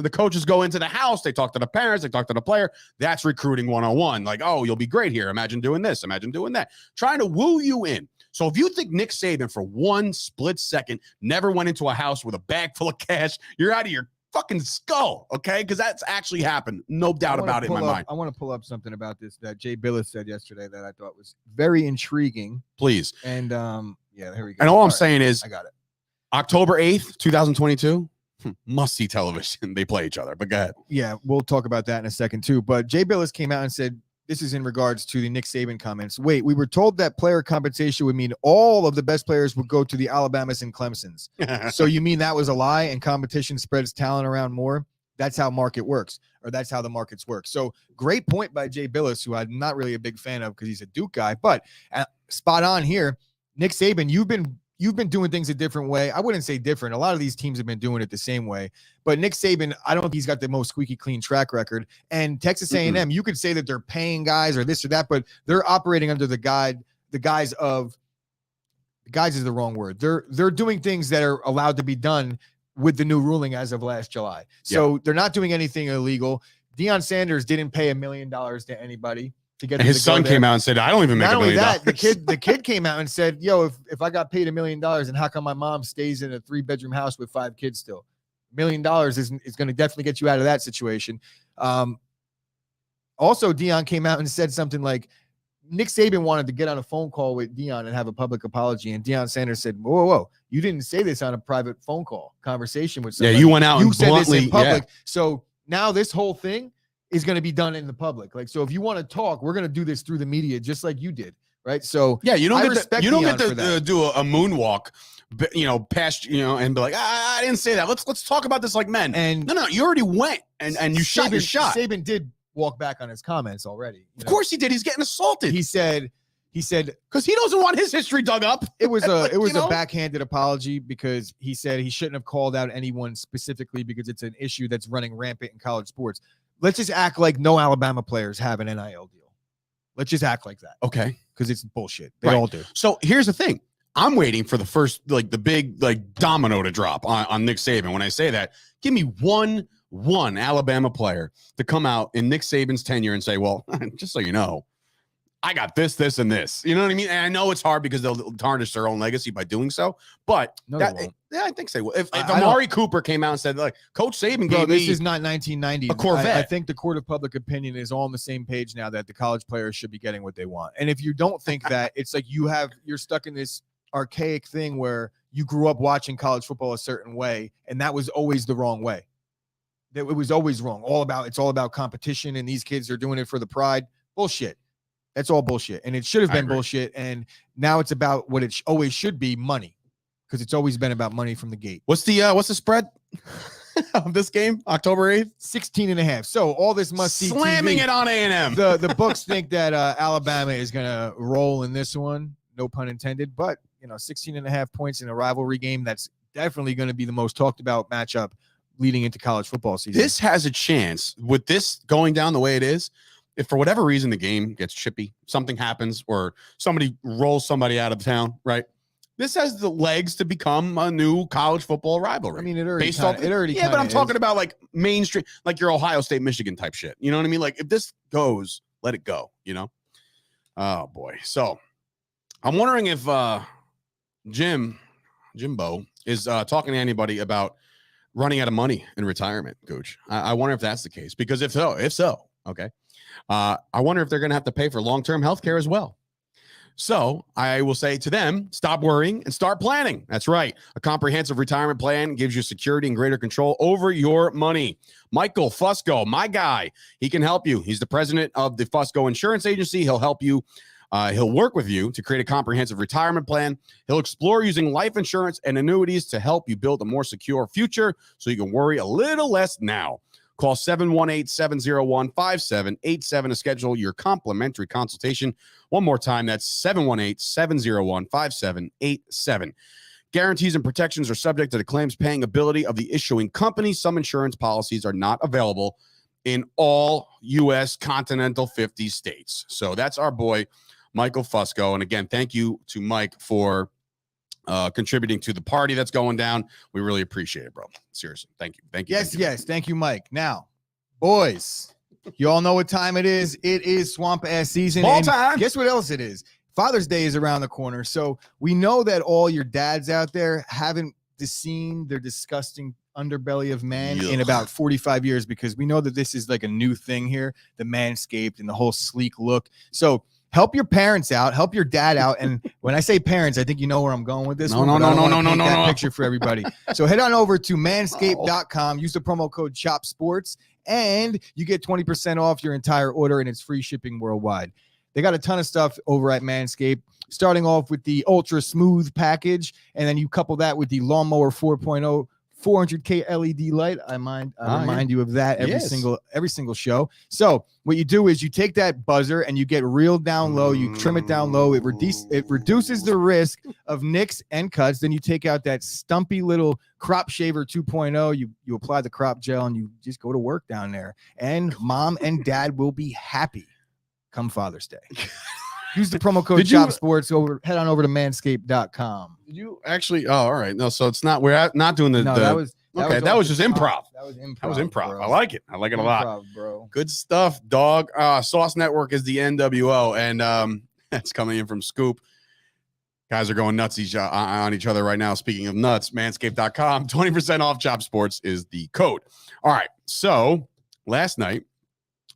coaches go into the house, they talk to the parents, they talk to the player. That's recruiting 101. Like, oh, you'll be great here. Imagine doing this. Imagine doing that. Trying to woo you in. So if you think Nick Saban for one split second never went into a house with a bag full of cash, you're out of your fucking skull, okay? Because that's actually happened. No doubt about it in my mind. I want to pull up something about this that Jay Billis said yesterday that I thought was very intriguing. Please. And yeah, here we go. And all I'm saying is, I got it. October 8th, 2022, must-see television. They play each other, but go ahead. Yeah, we'll talk about that in a second too. But Jay Billis came out and said, this is in regards to the Nick Saban comments. Wait, we were told that player compensation would mean all of the best players would go to the Alabamas and Clemsons. So you mean that was a lie and competition spreads talent around more? That's how market works, or that's how the markets work. So great point by Jay Billis, who I'm not really a big fan of because he's a Duke guy, but spot on here. Nick Saban, you've been doing things a different way. I wouldn't say different. A lot of these teams have been doing it the same way. But Nick Saban, I don't think he's got the most squeaky clean track record. And Texas A&M, you could say that they're paying guys or this or that, but they're operating under the guise is the wrong word. They're doing things that are allowed to be done with the new ruling as of last July. So they're not doing anything illegal. Deion Sanders didn't pay $1 million to anybody. To get his son came out and said, I don't even make $1 million. Not only that, the kid came out and said, yo, if I got paid $1 million, and how come my mom stays in a 3-bedroom house with 5 kids still? $1 million is going to definitely get you out of that situation. Also, Deion came out and said something like, Nick Saban wanted to get on a phone call with Deion and have a public apology. And Deion Sanders said, whoa, you didn't say this on a private phone call conversation with somebody. Yeah, you went out and said bluntly, this in public. Yeah. So now this whole thing is going to be done in the public. Like, so if you want to talk, we're going to do this through the media, just like you did. Right. So yeah, you don't get to do a moonwalk, past, and be like, I didn't say that. Let's talk about this like men. And no, you already went and you shot your shot. Saban did walk back on his comments already. Of course he did. He's getting assaulted. He said, because he doesn't want his history dug up. It was a backhanded apology because he said he shouldn't have called out anyone specifically because it's an issue that's running rampant in college sports. Let's just act like no Alabama players have an NIL deal. Let's just act like that. Okay. Because it's bullshit. They all do. So here's the thing. I'm waiting for the first, the big, domino to drop on Nick Saban. When I say that, give me one Alabama player to come out in Nick Saban's tenure and say, well, just so you know, I got this, this, and this. You know what I mean? And I know it's hard because they'll tarnish their own legacy by doing so. But I think they will. If Amari Cooper came out and said, like, Coach Saban gave this is not 1990. A Corvette. I think the court of public opinion is all on the same page now that the college players should be getting what they want. And if you don't think that, it's like you're stuck in this archaic thing where you grew up watching college football a certain way, and that was always the wrong way. It was always wrong. It's all about competition, and these kids are doing it for the pride. Bullshit. That's all bullshit. And it should have been bullshit. And now it's about what it always should be, money. Because it's always been about money from the gate. What's the spread of this game? October 8th? 16.5. So all this must-see slamming TV, it on A&M. The books think that Alabama is going to roll in this one. No pun intended. But, 16.5 points in a rivalry game, that's definitely going to be the most talked about matchup leading into college football season. This has a chance, with this going down the way it is, if for whatever reason the game gets chippy, something happens, or somebody rolls somebody out of town, right? This has the legs to become a new college football rivalry. I mean, it already. Yeah, but I'm talking about like mainstream, like your Ohio State, Michigan type shit. You know what I mean? Like if this goes, let it go. Oh boy. So I'm wondering if Jimbo is talking to anybody about running out of money in retirement, Gooch. I wonder if that's the case, because if so, okay. I wonder if they're going to have to pay for long-term health care as well. So I will say to them, stop worrying and start planning. That's right. A comprehensive retirement plan gives you security and greater control over your money. Michael Fusco, my guy, he can help you. He's the president of the Fusco Insurance Agency. He'll help you. He'll work with you to create a comprehensive retirement plan. He'll explore using life insurance and annuities to help you build a more secure future so you can worry a little less now. Call 718-701-5787 to schedule your complimentary consultation. One more time, that's 718-701-5787. Guarantees and protections are subject to the claims paying ability of the issuing company. Some insurance policies are not available in all U.S. continental 50 states. So that's our boy, Michael Fusco. And again, thank you to Mike for contributing to the party that's going down. We really appreciate it, bro. Seriously. Thank you. Thank you. Yes, yes. Thank you, Mike. Now, boys, you all know what time it is. It is swamp ass season. Ball and time. Guess what else it is? Father's Day is around the corner. So we know that all your dads out there haven't seen their disgusting underbelly of man in about 45 years, because we know that this is like a new thing here, the Manscaped and the whole sleek look. So help your parents out, help your dad out. And when I say parents, I think you know where I'm going with this. No. Picture for everybody. So head on over to manscaped.com, use the promo code CHOPSPORTS, and you get 20% off your entire order, and it's free shipping worldwide. They got a ton of stuff over at Manscaped, starting off with the ultra smooth package, and then you couple that with the Lawnmower 4.0 400K LED light. I remind you of that every single show. So what you do is you take that buzzer and you get real down low. You trim it down low. It reduces the risk of nicks and cuts. Then you take out that stumpy little crop shaver 2.0. You apply the crop gel and you just go to work down there. And mom and dad will be happy come Father's Day. Use the promo code CHOPSPORTS. Head on over to manscaped.com. Did you actually? Oh, all right. No, so it's not. We're not doing the. No, that was just improv. That was improv. That was improv. Bro. I like it. I like it a lot. Bro. Good stuff, dog. Sauce Network is the NWO, and that's coming in from Scoop. Guys are going nuts on each other right now. Speaking of nuts, manscaped.com, 20% off. Chop Sports is the code. All right. So last night,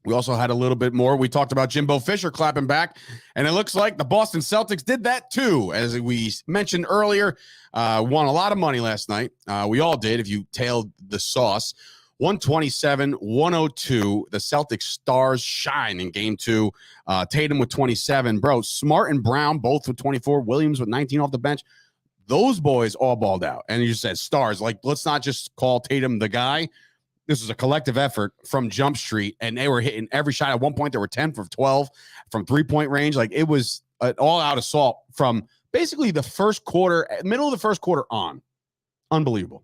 we also had a little bit more. We talked about Jimbo Fisher clapping back, and it looks like the Boston Celtics did that too. As we mentioned earlier, won a lot of money last night. We all did if you tailed the sauce. 127-102. The Celtics stars shine in game 2. Tatum with 27. Bro, Smart and Brown both with 24. Williams with 19 off the bench. Those boys all balled out. And you said stars. Like, let's not just call Tatum the guy. This was a collective effort from Jump Street, and they were hitting every shot. At one point, there were 10 for 12 from three-point range. Like, it was an all-out assault from basically the first quarter, middle of the first quarter on. Unbelievable.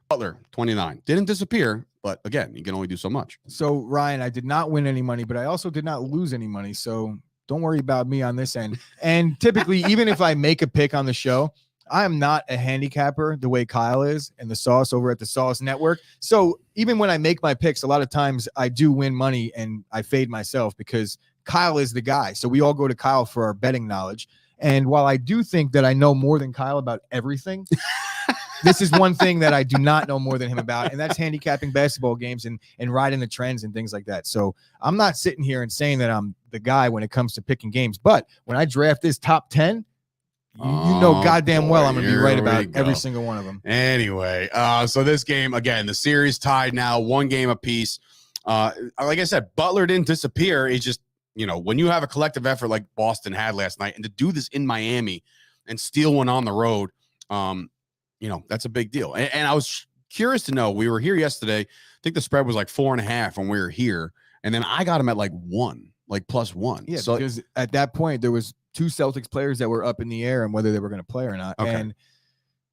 Butler, 29. Didn't disappear, but again, you can only do so much. So, Ryan, I did not win any money, but I also did not lose any money. So don't worry about me on this end. And typically, even if I make a pick on the show, I am not a handicapper the way Kyle is and the Sauce over at the Sauce Network. So even when I make my picks, a lot of times I do win money and I fade myself because Kyle is the guy. So we all go to Kyle for our betting knowledge. And while I do think that I know more than Kyle about everything, this is one thing that I do not know more than him about, and that's handicapping basketball games and riding the trends and things like that. So I'm not sitting here and saying that I'm the guy when it comes to picking games. But when I draft this top 10, you know goddamn well I'm going to be right about every single one of them. Anyway, so this game, again, the series tied now, 1 game apiece. Like I said, Butler didn't disappear. It's just, when you have a collective effort like Boston had last night, and to do this in Miami and steal one on the road, that's a big deal. And I was curious to know, we were here yesterday. I think the spread was like 4.5 when we were here. And then I got him at like 1, like +1. Yeah, so, because at that point there was 2 Celtics players that were up in the air and whether they were going to play or not. Okay. And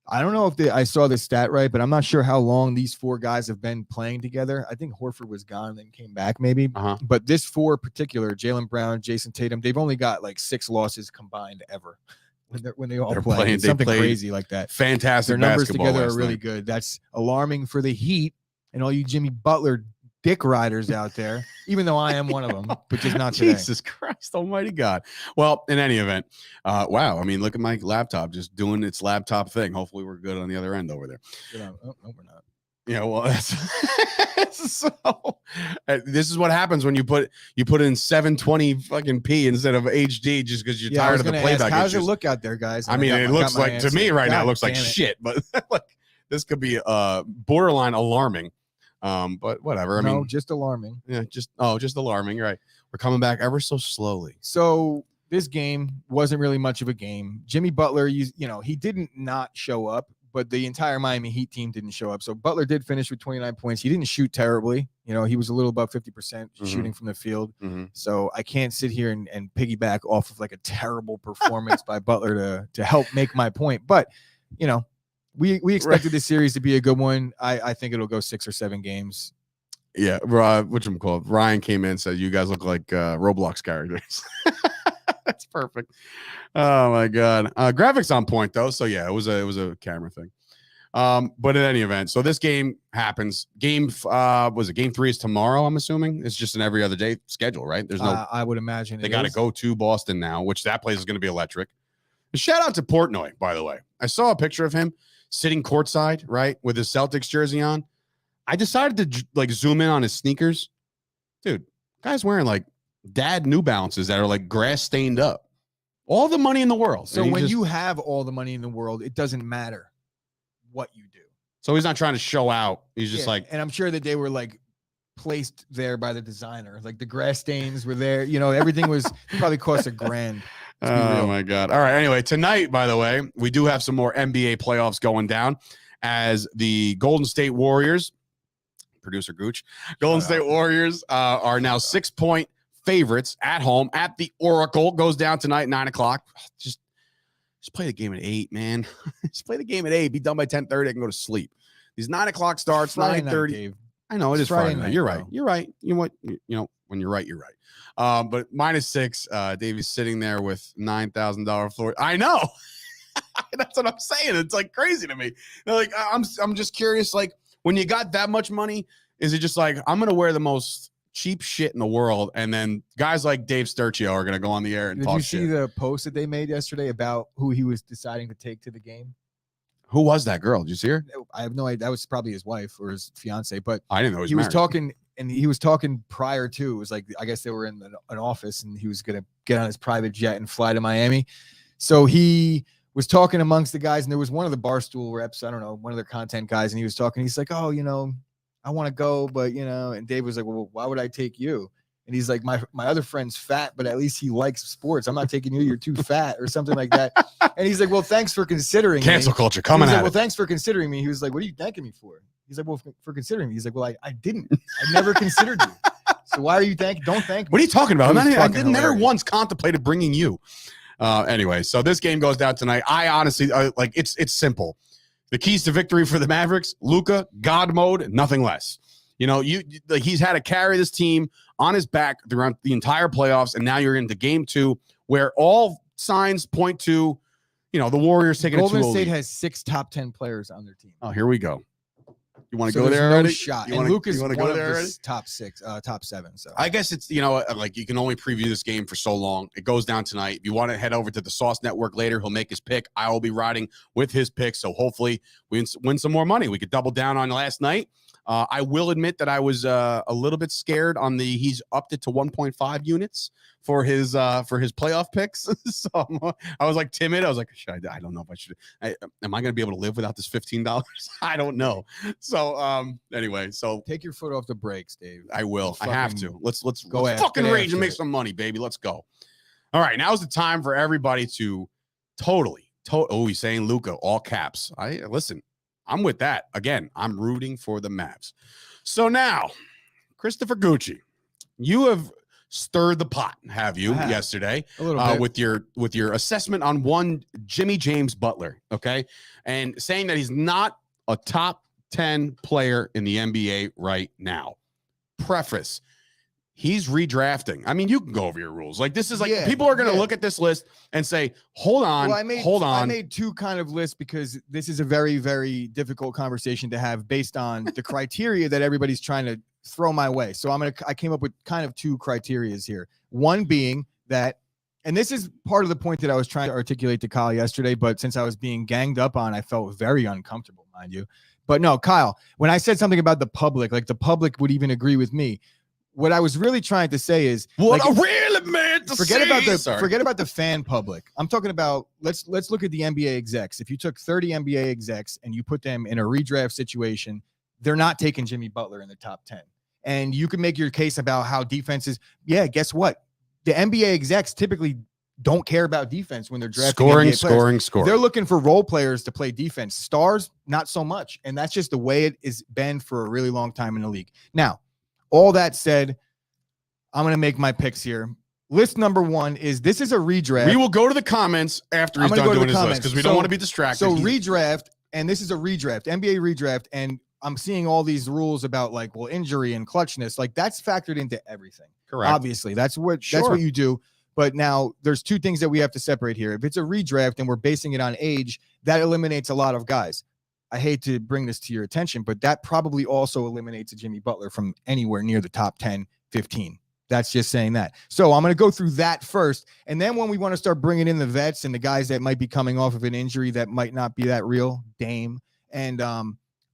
I don't know if I saw the stat right, but I'm not sure how long these 4 guys have been playing together. I think Horford was gone and then came back maybe. But this 4 particular, Jaylen Brown, Jayson Tatum, they've only got like 6 losses combined ever when they all play. Something crazy like that. Fantastic. Their numbers together are really good. That's alarming for the Heat and all you Jimmy Butler dick riders out there, even though I am one of them, but just not today. Jesus Christ almighty God. Well, in any event, wow. I mean, look at my laptop just doing its laptop thing. Hopefully we're good on the other end over there. No, we're not. Yeah, well, that's so. This is what happens when you put in 720 fucking p instead of HD just because you're tired of the playback. How does it look out there, guys? I mean, it looks like to me right now, it looks like shit, but like this could be borderline alarming. But whatever. I mean, just alarming. Yeah, just alarming. Right. We're coming back ever so slowly. So this game wasn't really much of a game. Jimmy Butler, he didn't not show up, but the entire Miami Heat team didn't show up. So Butler did finish with 29 points. He didn't shoot terribly. He was a little above 50% shooting from the field. So I can't sit here and piggyback off of like a terrible performance by Butler to help make my point. But, we expected this series to be a good one. I think it'll go 6 or 7 games. Yeah. Whatchamacallit? Ryan came in and said, you guys look like Roblox characters. That's perfect. Oh my God. Graphics on point though. So yeah, it was a camera thing. But in any event, so this game happens. Game 3 is tomorrow, I'm assuming. It's just an every other day schedule, right? There's no I would imagine they got to go to Boston now, which that place is going to be electric. And shout out to Portnoy, by the way. I saw a picture of him sitting courtside, right, with his Celtics jersey on. I decided to like zoom in on his sneakers. Dude, guy's wearing like dad New Balances that are like grass stained up. All the money in the world. So when you have all the money in the world, it doesn't matter what you do. So he's not trying to show out. He's just like, and I'm sure that they were like placed there by the designer. Like the grass stains were there. Everything was probably cost $1,000. Oh my God. All right. Anyway, tonight, by the way, we do have some more NBA playoffs going down as the Golden State Warriors, producer Gooch, State Warriors are now 6-point favorites at home at the Oracle. Goes down tonight, 9:00. Just play the game at 8, man. Just play the game at 8. Be done by 10:30. I can go to sleep. These 9:00 starts, 9:30. I know it is Friday night. You're right. You're right. You know what? When you're right, you're right. But -6. Davey's sitting there with $9,000 floor. I know. That's what I'm saying. It's like crazy to me. Like I'm just curious. Like when you got that much money, is it just like I'm gonna wear the most cheap shit in the world, and then guys like Dave Sturchio are gonna go on the air and talk shit? Did you see the post that they made yesterday about who he was deciding to take to the game? Who was that girl? Did you see her? I have no idea. That was probably his wife or his fiance, but I didn't know he was talking. And he was talking prior to, it was like, I guess they were in an office and he was going to get on his private jet and fly to Miami. So he was talking amongst the guys, and there was one of the Barstool reps, I don't know, one of their content guys. And he was talking, he's like, oh, I want to go, but and Dave was like, well, why would I take you? And he's like, my other friend's fat, but at least he likes sports. I'm not taking you. You're too fat or something like that. And he's like, well, thanks for considering Cancel me. Culture coming out. Like, well, thanks for considering me. He was like, what are you thanking me for? He's like, well, for considering me. He's like, well, I didn't. I never considered you. So why are you don't thank me? What are you talking about? I never once contemplated bringing you. Anyway, so this game goes down tonight. I honestly like it's simple. The keys to victory for the Mavericks: Luka, God mode, nothing less. He's had to carry this team on his back throughout the entire playoffs, and now you're into game 2, where all signs point to, the Warriors taking it to Golden State has 6 top 10 players on their team. Oh, here we go. You want to go there no already? Shot. You and Luke is one go there of already? the top 6, top 7. So I guess it's like you can only preview this game for so long. It goes down tonight. If you want to head over to the Sauce Network later, he'll make his pick. I will be riding with his pick. So hopefully we win some more money. We could double down on last night. I will admit that I was a little bit scared on he's upped it to 1.5 units for his playoff picks. So I was like timid. I was like, I don't know if I should. Am I going to be able to live without this $15? I don't know. So anyway, so take your foot off the brakes, Dave. I will. I have to. Let's go fucking rage and make some money, baby. Let's go. All right, now's the time for everybody to totally. Oh, he's saying Luka, all caps. Listen. I'm with that. Again, I'm rooting for the Mavs. So now, Christopher Gucci, you have stirred the pot, have you, yesterday a little bit. with your assessment on one Jimmy James Butler, okay? And saying that he's not a top 10 player in the NBA right now. Preface. He's redrafting. I mean, you can go over your rules. Like, this is like, people are going to look at this list and say, hold on, hold on. I made 2 kind of lists because this is a very, very difficult conversation to have based on the criteria that everybody's trying to throw my way. So I came up with kind of 2 criterias here. One being that, and this is part of the point that I was trying to articulate to Kyle yesterday, but since I was being ganged up on, I felt very uncomfortable, mind you. But no, Kyle, when I said something about the public, like the public would even agree with me. What I was really trying to say is what I really meant to forget say. about the fan public. I'm talking about let's look at the NBA execs. If you took 30 NBA execs and you put them in a redraft situation, they're not taking Jimmy Butler in the top 10. And you can make your case about how defenses. Yeah, guess what? The NBA execs typically don't care about defense when they're drafting scoring. They're looking for role players to play defense. Stars, not so much. And that's just the way it has been for a really long time in the league. Now, all that said, I'm going to make my picks here. List number 1 is this is a redraft. We will go to the comments after he's done doing his list because we don't want to be distracted. So redraft, and this is a redraft, NBA redraft, and I'm seeing all these rules about like, well, injury and clutchness. Like that's factored into everything. Correct. Obviously, that's what you do. But now there's 2 things that we have to separate here. If it's a redraft and we're basing it on age, that eliminates a lot of guys. I hate to bring this to your attention, but that probably also eliminates a Jimmy Butler from anywhere near the top 10, 15. That's just saying that. So I'm going to go through that first. And then when we want to start bringing in the vets and the guys that might be coming off of an injury that might not be that real, Dame, and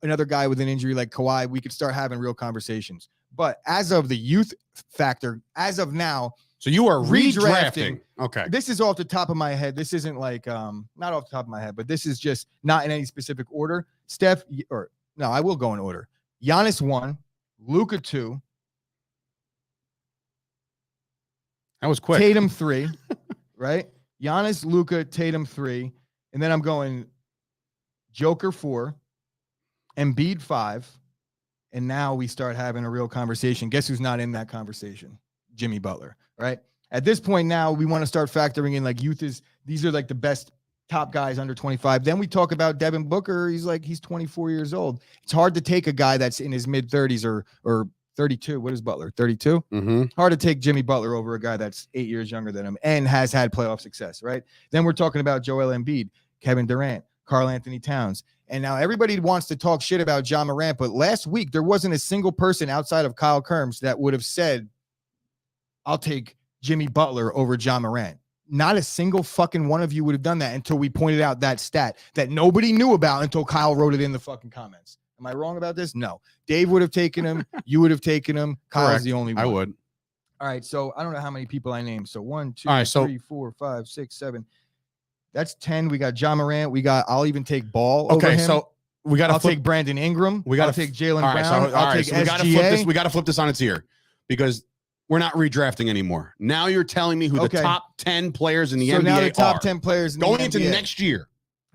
another guy with an injury like Kawhi, we could start having real conversations. But as of the youth factor, as of now, so you are redrafting. Okay. This is off the top of my head. This isn't like, not off the top of my head, but this is just not in any specific order. I will go in order. Giannis 1, Luka 2. That was quick. Tatum 3, right? Giannis, Luka, Tatum 3. And then I'm going Joker 4, Embiid 5. And now we start having a real conversation. Guess who's not in that conversation? Jimmy Butler, right? At this point now, we want to start factoring in like these are like the best top guys under 25. Then we talk about Devin Booker. He's 24 years old. It's hard to take a guy that's in his mid 30s or 32. What is Butler? 32? Mm-hmm. Hard to take Jimmy Butler over a guy that's 8 years younger than him and has had playoff success, right? Then we're talking about Joel Embiid, Kevin Durant, Karl Anthony Towns. And now everybody wants to talk shit about Ja Morant, but last week there wasn't a single person outside of Kyle Kerms that would have said, I'll take Jimmy Butler over Ja Morant. Not a single fucking one of you would have done that until we pointed out that stat that nobody knew about until Kyle wrote it in the fucking comments. Am I wrong about this? No. Dave would have taken him. You would have taken him. Kyle's the only one. I would. All right. So I don't know how many people I named. So 1, 2, 3, 4, 5, 6, 7. That's 10. We got Ja Morant. I'll even take Ball over him. So I'll take Brandon Ingram. I'll take Jaylen Brown. I'll take SGA. We got to flip this on its ear because we're not redrafting anymore. Now you're telling me who the top 10 players in the NBA are. So now the top 10 players in going into next year.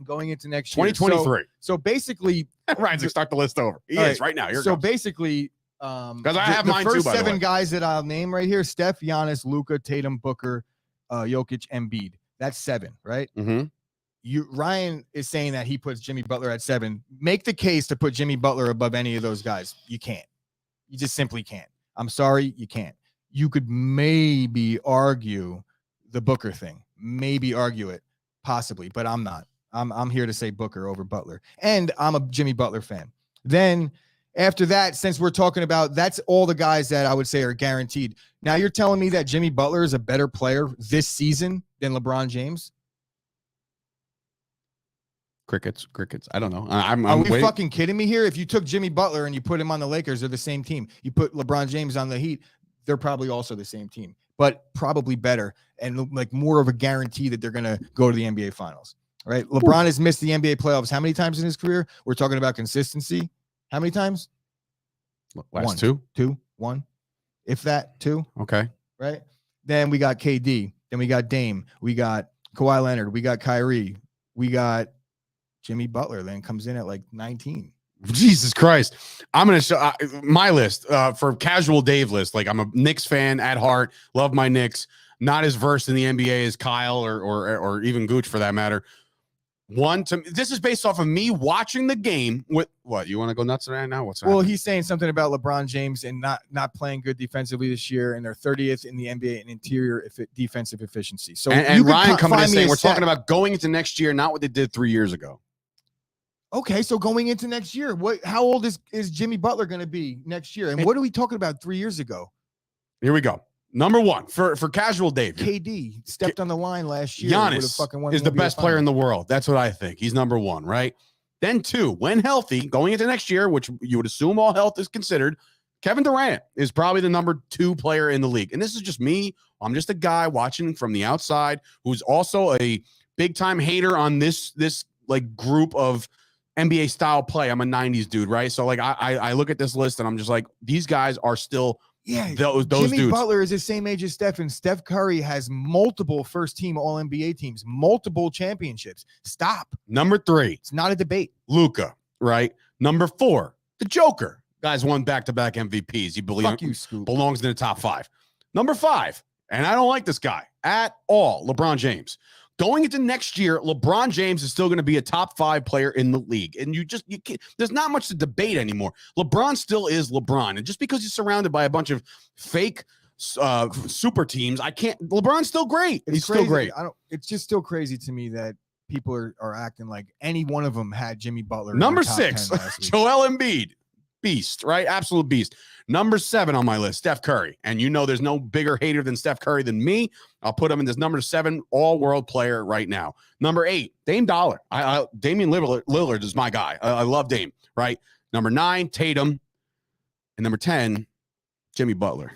Going into next year. 2023. So basically, Ryan's like, start the list over. He is right now. So basically, because I have mine too, by the way. The first 7 guys that I'll name right here: Steph, Giannis, Luka, Tatum, Booker, Jokic, Embiid. That's 7, right? Mm-hmm. Ryan is saying that he puts Jimmy Butler at 7. Make the case to put Jimmy Butler above any of those guys. You can't. You just simply can't. I'm sorry, you can't. You could maybe argue the Booker thing. Maybe argue it, possibly, but I'm not. I'm here to say Booker over Butler. And I'm a Jimmy Butler fan. Then after that, since we're talking about that's all the guys that I would say are guaranteed. Now you're telling me that Jimmy Butler is a better player this season than LeBron James? Crickets. I don't know. Are we fucking kidding me here? If you took Jimmy Butler and you put him on the Lakers, they're the same team. You put LeBron James on the Heat, they're probably also the same team, but probably better and like more of a guarantee that they're going to go to the NBA Finals. Right? LeBron has missed the NBA playoffs how many times in his career? We're talking about consistency. How many times? Last 2, 1. If that, 2. Okay. Right? Then we got KD. Then we got Dame. We got Kawhi Leonard. We got Kyrie. We got Jimmy Butler. Then comes in at like 19. Jesus Christ. I'm going to show my list for casual Dave list. Like I'm a Knicks fan at heart. Love my Knicks. Not as versed in the NBA as Kyle or even Gooch for that matter. This is based off of me watching the game with what you want to go nuts right now? What's well, he's saying something about LeBron James and not playing good defensively this year, and they're 30th in the NBA in interior defensive efficiency. So and Ryan coming in saying we're talking about going into next year, not what they did 3 years ago. Okay, so going into next year, how old is Jimmy Butler going to be next year? And what are we talking about 3 years ago? Here we go. Number 1 for casual Dave. KD stepped on the line last year. Giannis is the best player in the world. That's what I think. He's number 1, right? Then 2, when healthy, going into next year, which you would assume all health is considered, Kevin Durant is probably the number 2 player in the league. And this is just me. I'm just a guy watching from the outside who's also a big-time hater on this like group of NBA style play. I'm a 90s dude, right? So like I look at this list and I'm just like, these guys are still those Jimmy dudes. Butler is the same age as Steph, and Steph Curry has multiple first-team All-NBA teams, multiple championships. Stop. Number 3, It's not a debate. Luka, right? Number 4, the Joker. Guys won back-to-back MVPs. Fuck you, Scoop. Belongs in the top 5. Number 5, and I don't like this guy at all, LeBron James. Going into next year, LeBron James is still going to be a top 5 player in the league. And you can't, there's not much to debate anymore. LeBron still is LeBron. And just because he's surrounded by a bunch of fake super teams, LeBron's still great. He's crazy. still great. It's just still crazy to me that people are acting like any one of them had Jimmy Butler. Number 6, Joel Embiid. Beast, right? Absolute beast. Number 7 on my list, Steph Curry. And you know there's no bigger hater than Steph Curry than me. I'll put him in this number 7 all-world player right now. Number 8, Dame Dollar. Damian Lillard is my guy. I love Dame, right? Number 9, Tatum. And number 10, Jimmy Butler.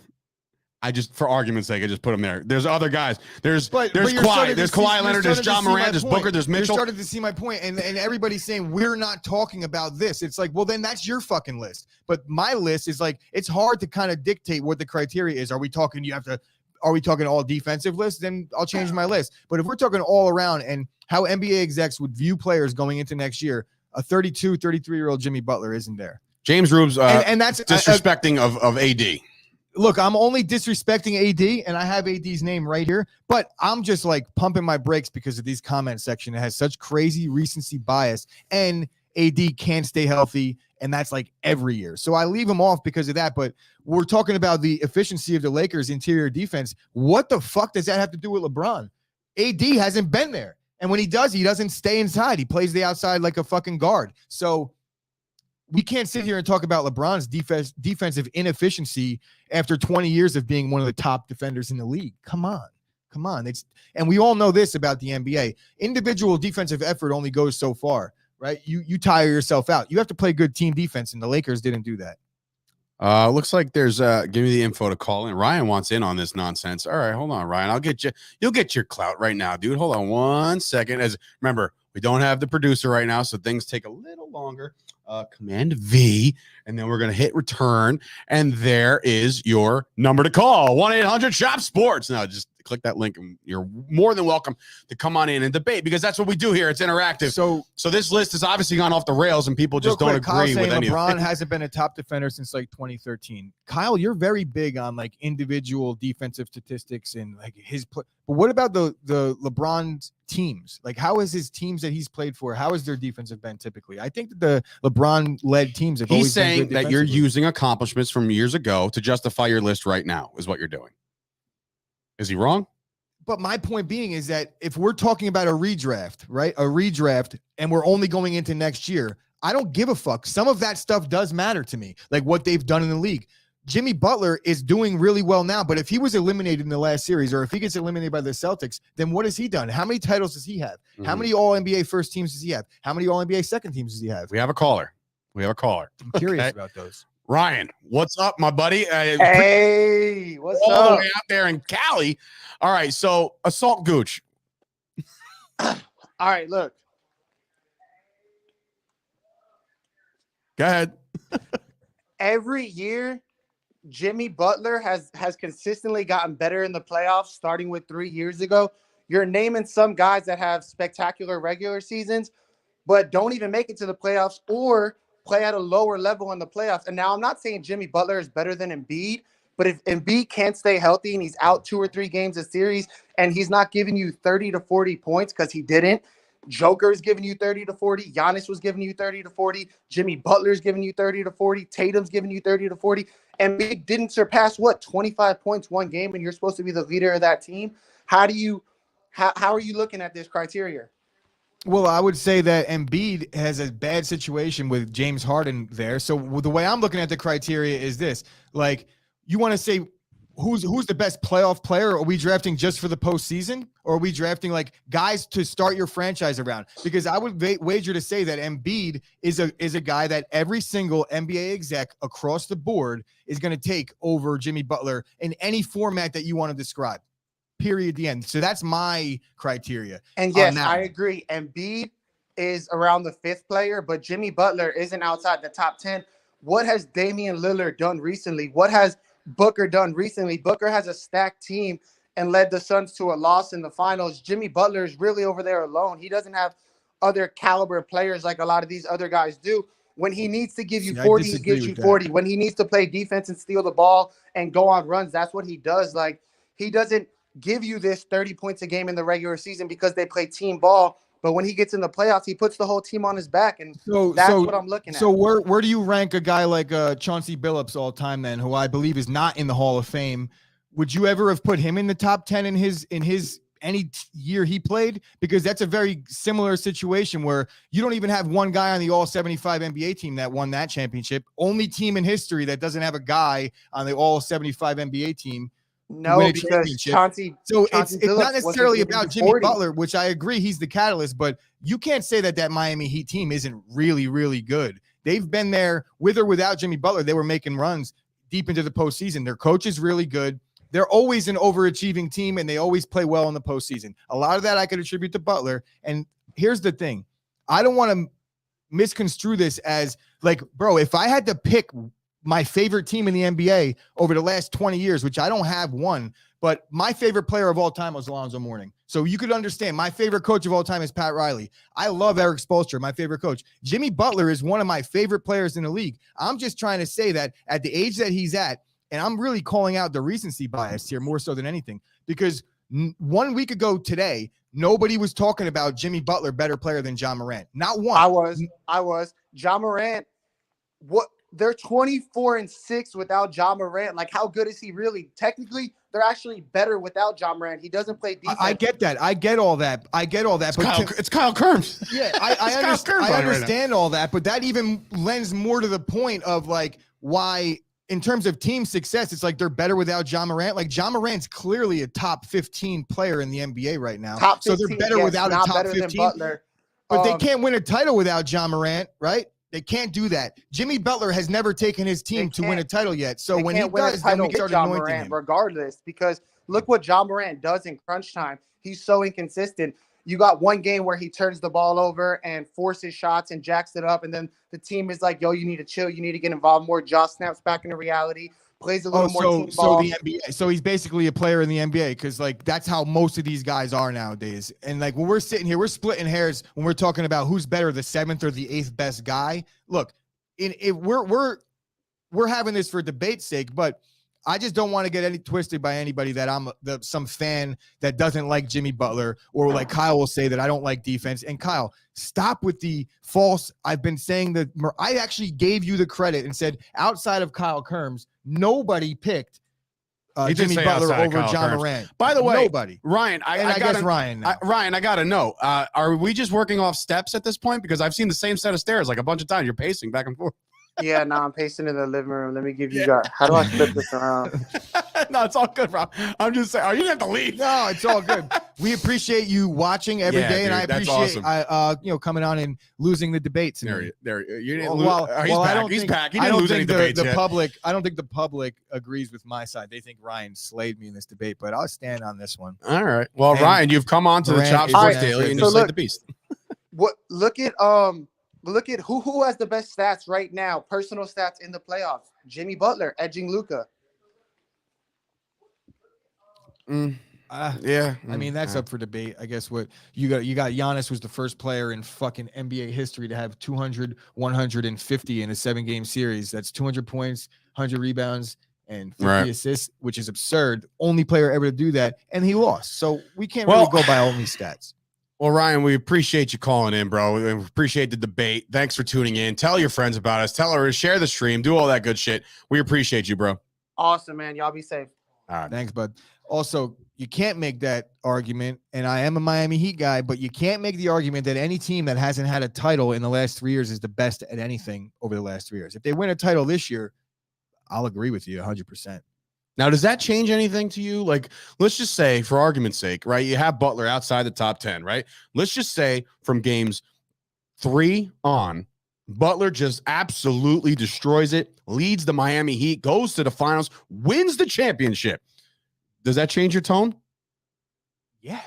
For argument's sake, I just put him there. There's other guys. There's Kawhi. There's Kawhi Leonard. There's John Morant. There's Booker. There's Mitchell. You started to see my point, and everybody's saying we're not talking about this. It's like, well, then that's your fucking list. But my list is like, it's hard to kind of dictate what the criteria is. Are we talking all defensive lists? Then I'll change my list. But if we're talking all around and how NBA execs would view players going into next year, a 32, 33-year-old Jimmy Butler isn't there. James Rube's and that's disrespecting of AD. Look, I'm only disrespecting AD, and I have AD's name right here, but I'm just like pumping my brakes because of these comment section. It has such crazy recency bias, and AD can't stay healthy, and that's like every year. So I leave him off because of that, but we're talking about the efficiency of the Lakers' interior defense. What the fuck does that have to do with LeBron? AD hasn't been there, and when he does, he doesn't stay inside. He plays the outside like a fucking guard. So we can't sit here and talk about LeBron's defensive inefficiency after 20 years of being one of the top defenders in the league. Come on. And we all know this about the NBA. Individual defensive effort only goes so far, right? You tire yourself out. You have to play good team defense, and the Lakers didn't do that. Looks like there's give me the info to call in. Ryan wants in on this nonsense. All right, hold on, Ryan. You'll get your clout right now, dude. Hold on 1 second. Remember, we don't have the producer right now, so things take a little longer. Command V, and then we're going to hit return, and there is your number to call, 1-800-SHOP-SPORTS. Now, just click that link, and you're more than welcome to come on in and debate, because that's what we do here. It's interactive. So this list has obviously gone off the rails, and people just don't agree with any of it. LeBron hasn't been a top defender since like 2013. Kyle, you're very big on like individual defensive statistics and like his play. But what about the LeBron's teams? Like, how is his teams that he's played for? How is their defensive been typically? I think that the LeBron-led teams have always been good defensively. He's saying that you're using accomplishments from years ago to justify your list right now, is what you're doing. Is he wrong? But my point being is that if we're talking about a redraft, right? A redraft, and we're only going into next year, I don't give a fuck. Some of that stuff does matter to me, like what they've done in the league. Jimmy Butler is doing really well now, but if he was eliminated in the last series, or if he gets eliminated by the Celtics, then what has he done? How many titles does he have? Mm-hmm. How many All-NBA first teams does he have? How many All-NBA second teams does he have? We have a caller. I'm curious about those. Ryan, what's up, my buddy? Hey, what's up? All the way out there in Cali. All right, so assault Gooch. All right, look. Go ahead. Every year, Jimmy Butler has consistently gotten better in the playoffs, starting with 3 years ago. You're naming some guys that have spectacular regular seasons, but don't even make it to the playoffs or play at a lower level in the playoffs. And now I'm not saying Jimmy Butler is better than Embiid, but if Embiid can't stay healthy and he's out 2 or 3 games a series and he's not giving you 30 to 40 points because he didn't, Joker is giving you 30 to 40. Giannis was giving you 30 to 40. Jimmy Butler's giving you 30 to 40. Tatum's giving you 30 to 40. And Embiid didn't surpass 25 points one game, and you're supposed to be the leader of that team. How are you looking at this criteria? Well, I would say that Embiid has a bad situation with James Harden there. So the way I'm looking at the criteria is this: like, you want to say who's the best playoff player? Are we drafting just for the postseason, or are we drafting like guys to start your franchise around? Because I would wager to say that Embiid is a guy that every single NBA exec across the board is going to take over Jimmy Butler in any format that you want to describe. Period. The end. So that's my criteria. And yes, I agree. Embiid is around the 5th player, but Jimmy Butler isn't outside the top 10. What has Damian Lillard done recently? What has Booker done recently? Booker has a stacked team and led the Suns to a loss in the finals. Jimmy Butler is really over there alone. He doesn't have other caliber players like a lot of these other guys do. When he needs to give you 40, he gives you 40. When he needs to play defense and steal the ball and go on runs, that's what he does. Like, he doesn't give you this 30 points a game in the regular season because they play team ball. But when he gets in the playoffs, he puts the whole team on his back, and that's what I'm looking at. So where do you rank a guy like Chauncey Billups all time then, who I believe is not in the Hall of Fame? Would you ever have put him in the top 10 in his any year he played? Because that's a very similar situation where you don't even have one guy on the All-75 NBA team that won that championship. Only team in history that doesn't have a guy on the All-75 NBA team. No, because Chauncey. So it's not necessarily about Jimmy Butler, which I agree he's the catalyst, but you can't say that Miami Heat team isn't really, really good. They've been there with or without Jimmy Butler. They were making runs deep into the postseason. Their coach is really good. They're always an overachieving team, and they always play well in the postseason. A lot of that I could attribute to Butler. And here's the thing. I don't want to misconstrue this as like, bro, if I had to pick my favorite team in the NBA over the last 20 years, which I don't have one, but my favorite player of all time was Alonzo Mourning. So you could understand my favorite coach of all time is Pat Riley. I love Eric Spoelstra, my favorite coach. Jimmy Butler is one of my favorite players in the league. I'm just trying to say that at the age that he's at, and I'm really calling out the recency bias here more so than anything, because 1 week ago today, nobody was talking about Jimmy Butler better player than John Morant. Not one. I was. John Morant, what? They're 24-6 without John Morant. Like, how good is he really? Technically, they're actually better without John Morant. He doesn't play defense. I get that. I get all that. It's Kyle Kerms. Yeah, I understand all that, but that even lends more to the point of like why, in terms of team success, it's like they're better without John Morant. Like, John Morant's clearly a top 15 player in the NBA right now. Top 15, so they're better without a top 15. Butler. But they can't win a title without John Morant, right? They can't do that. Jimmy Butler has never taken his team to win a title yet. So when he does, then we start John anointing Morant him. Regardless, because look what John Morant does in crunch time. He's so inconsistent. You got one game where he turns the ball over and forces shots and jacks it up, and then the team is like, yo, you need to chill. You need to get involved more. Josh snaps back into reality. Plays a little more team ball. The NBA. So he's basically a player in the NBA because like that's how most of these guys are nowadays. And like when we're sitting here, we're splitting hairs when we're talking about who's better, the 7th or the 8th best guy. Look, we're having this for debate's sake, but I just don't want to get twisted by anybody that I'm some fan that doesn't like Jimmy Butler, or like Kyle will say that I don't like defense. And Kyle, stop with the false. I've been saying that I actually gave you the credit and said outside of Kyle Kerms, nobody picked Jimmy Butler over John Morant. By the way, nobody. Ryan, I guess Ryan. Ryan, I gotta know. Are we just working off steps at this point? Because I've seen the same set of stairs like a bunch of times. You're pacing back and forth. Yeah, no, I'm pacing in the living room. Let me give you guys. How do I flip this around? No, it's all good, bro. I'm just saying. Oh, you didn't have to leave. No, it's all good. We appreciate you watching every day, and I appreciate awesome. Coming on and losing the debates. There you didn't he's back. He didn't lose any debates yet. I don't think the public agrees with my side. They think Ryan slayed me in this debate, but I'll stand on this one. All right. Well, and Ryan, you've come on to the Chop Sports Daily, and you slayed the beast. Look at who has the best stats right now, personal stats in the playoffs. Jimmy Butler edging Luka. Yeah. I mean, that's up for debate. I guess what you got Giannis was the first player in fucking NBA history to have 200, 150 in a 7-game series. That's 200 points, 100 rebounds, and 50 assists, which is absurd. Only player ever to do that, and he lost. So we can't really go by only stats. Well, Ryan, we appreciate you calling in, bro. We appreciate the debate. Thanks for tuning in. Tell your friends about us. Tell her to share the stream. Do all that good shit. We appreciate you, bro. Awesome, man. Y'all be safe. All right. Thanks, bud. Also, you can't make that argument, and I am a Miami Heat guy, but you can't make the argument that any team that hasn't had a title in the last 3 years is the best at anything over the last 3 years. If they win a title this year, I'll agree with you 100%. Now, does that change anything to you? Like, let's just say, for argument's sake, right? You have Butler outside the top 10, right? Let's just say from games 3 on, Butler just absolutely destroys it, leads the Miami Heat, goes to the finals, wins the championship. Does that change your tone? Yeah.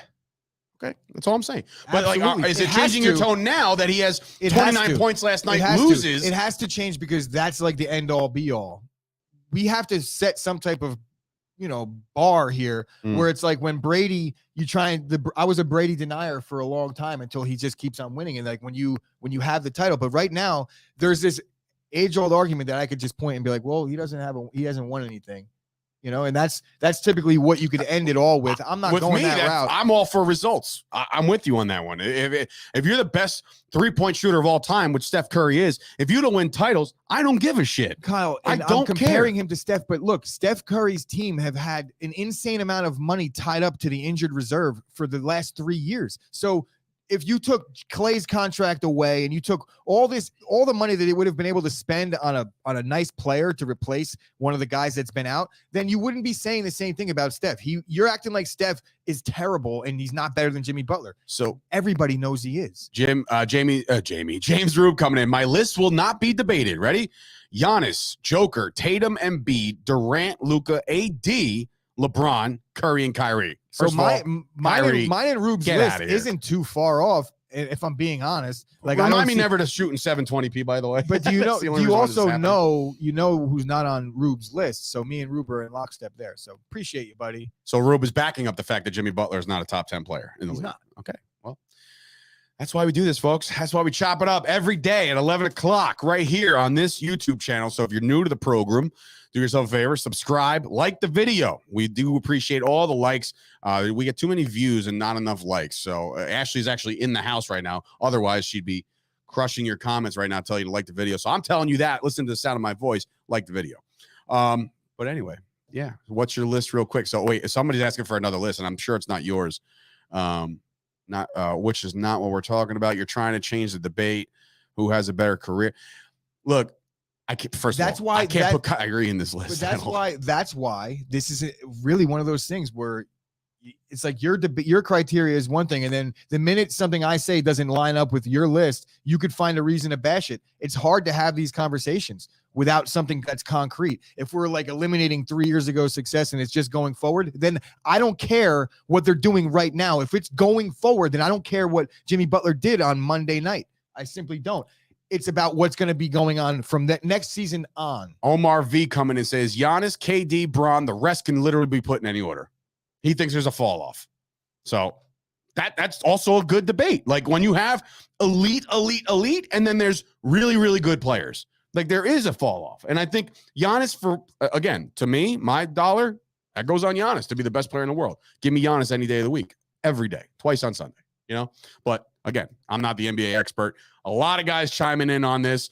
Okay, that's all I'm saying. But Absolutely. is it changing your tone now that he has 29 points last night, loses? It has to change because that's like the end all be all. We have to set some type of, bar here where it's like when Brady, I was a Brady denier for a long time until he just keeps on winning. And like when you have the title, but right now there's this age old argument that I could just point and be like, well, he hasn't won anything. And that's typically what you could end it all with. I'm not going that route. I'm all for results. I'm with you on that one. If you're the best 3-point shooter of all time, which Steph Curry is, if you don't win titles, I don't give a shit. Kyle, and I'm comparing him to Steph, but look, Steph Curry's team have had an insane amount of money tied up to the injured reserve for the last 3 years. So if you took Clay's contract away and you took all the money that he would have been able to spend on a nice player to replace one of the guys that's been out, then you wouldn't be saying the same thing about Steph. You're acting like Steph is terrible and he's not better than Jimmy Butler. So everybody knows he is. James Rube coming in. My list will not be debated. Ready? Giannis, Joker, Tatum, Embiid, Durant, Luka, AD, LeBron, Curry, and Kyrie. First mine and Rube's list isn't too far off, if I'm being honest. Like, remind me never to shoot in 720p, by the way. But do you also know who's not on Rube's list? So me and Rube are in lockstep there. So appreciate you, buddy. So Rube is backing up the fact that Jimmy Butler is not a top 10 player in the league. Not. Okay, well, that's why we do this, folks. That's why we chop it up every day at 11 o'clock right here on this YouTube channel. So if you're new to the program, do yourself a favor, subscribe, like the video. We do appreciate all the likes. We get too many views and not enough likes. So Ashley's actually in the house right now. Otherwise, she'd be crushing your comments right now, telling you to like the video. So I'm telling you that. Listen to the sound of my voice. Like the video. But anyway, yeah. What's your list real quick? So wait, somebody's asking for another list, and I'm sure it's not yours. Which is not what we're talking about. You're trying to change the debate. Who has a better career? Look, I can't put Kyrie in this list. But that's why this is really one of those things where it's like your criteria is one thing, and then the minute something I say doesn't line up with your list, you could find a reason to bash it. It's hard to have these conversations without something that's concrete. If we're like eliminating 3 years ago success and it's just going forward, then I don't care what they're doing right now. If it's going forward, then I don't care what Jimmy Butler did on Monday night. I simply don't. It's about what's going to be going on from that next season on. Omar V coming and says, Giannis, KD, Bron, the rest can literally be put in any order. He thinks there's a fall off. So that's also a good debate. Like when you have elite, and then there's really, really good players. Like there is a fall off. And I think Giannis, to me, my dollar, that goes on Giannis to be the best player in the world. Give me Giannis any day of the week, every day, twice on Sunday, But again, I'm not the NBA expert. A lot of guys chiming in on this.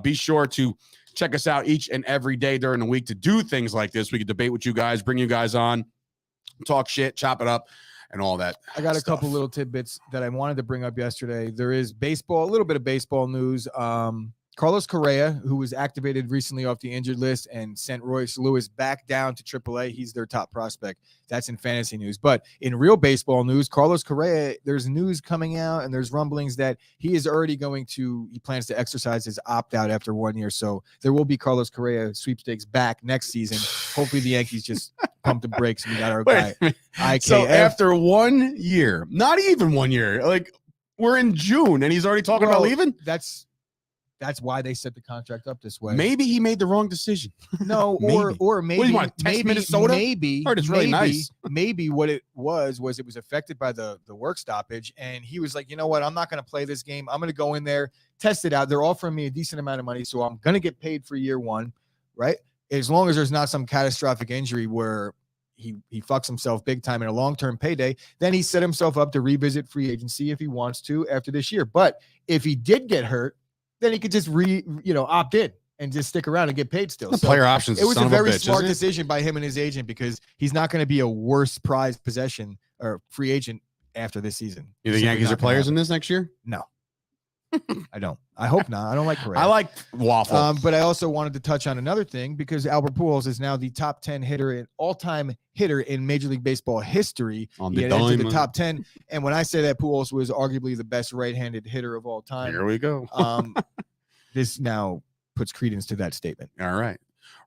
Be sure to check us out each and every day during the week to do things like this. We can debate with you guys, bring you guys on, talk shit, chop it up, and all that. I got a couple little tidbits that I wanted to bring up yesterday. There is baseball, a little bit of baseball news. Carlos Correa, who was activated recently off the injured list and sent Royce Lewis back down to AAA. He's their top prospect. That's in fantasy news. But in real baseball news, Carlos Correa, there's news coming out and there's rumblings that he is already he plans to exercise his opt-out after 1 year. So there will be Carlos Correa sweepstakes back next season. Hopefully the Yankees just pump the brakes and we got our guy. IKF. So after 1 year, not even 1 year, like we're in June and he's already talking about leaving? That's why they set the contract up this way. Maybe he made the wrong decision. No, or maybe what do you want to text Minnesota? Maybe heard it's really nice. Maybe what it was it was affected by the work stoppage, and he was like, you know what, I'm not going to play this game. I'm going to go in there, test it out. They're offering me a decent amount of money, so I'm going to get paid for year one, right? As long as there's not some catastrophic injury where he fucks himself big time in a long-term payday, then he set himself up to revisit free agency if he wants to after this year. But if he did get hurt, then he could just opt in and just stick around and get paid still. The player options. It was a very smart decision by him and his agent because he's not going to be a worse prized possession or free agent after this season. You think Yankees are players in this next year? No. I don't. I hope not. I don't like Correa. I like waffle. But I also wanted to touch on another thing because Albert Pujols is now the top 10 hitter in all-time hitter in Major League Baseball history. On He the had entered the diamond. top 10. And when I say that Pujols was arguably the best right-handed hitter of all time, Here we go. this now puts credence to that statement. All right.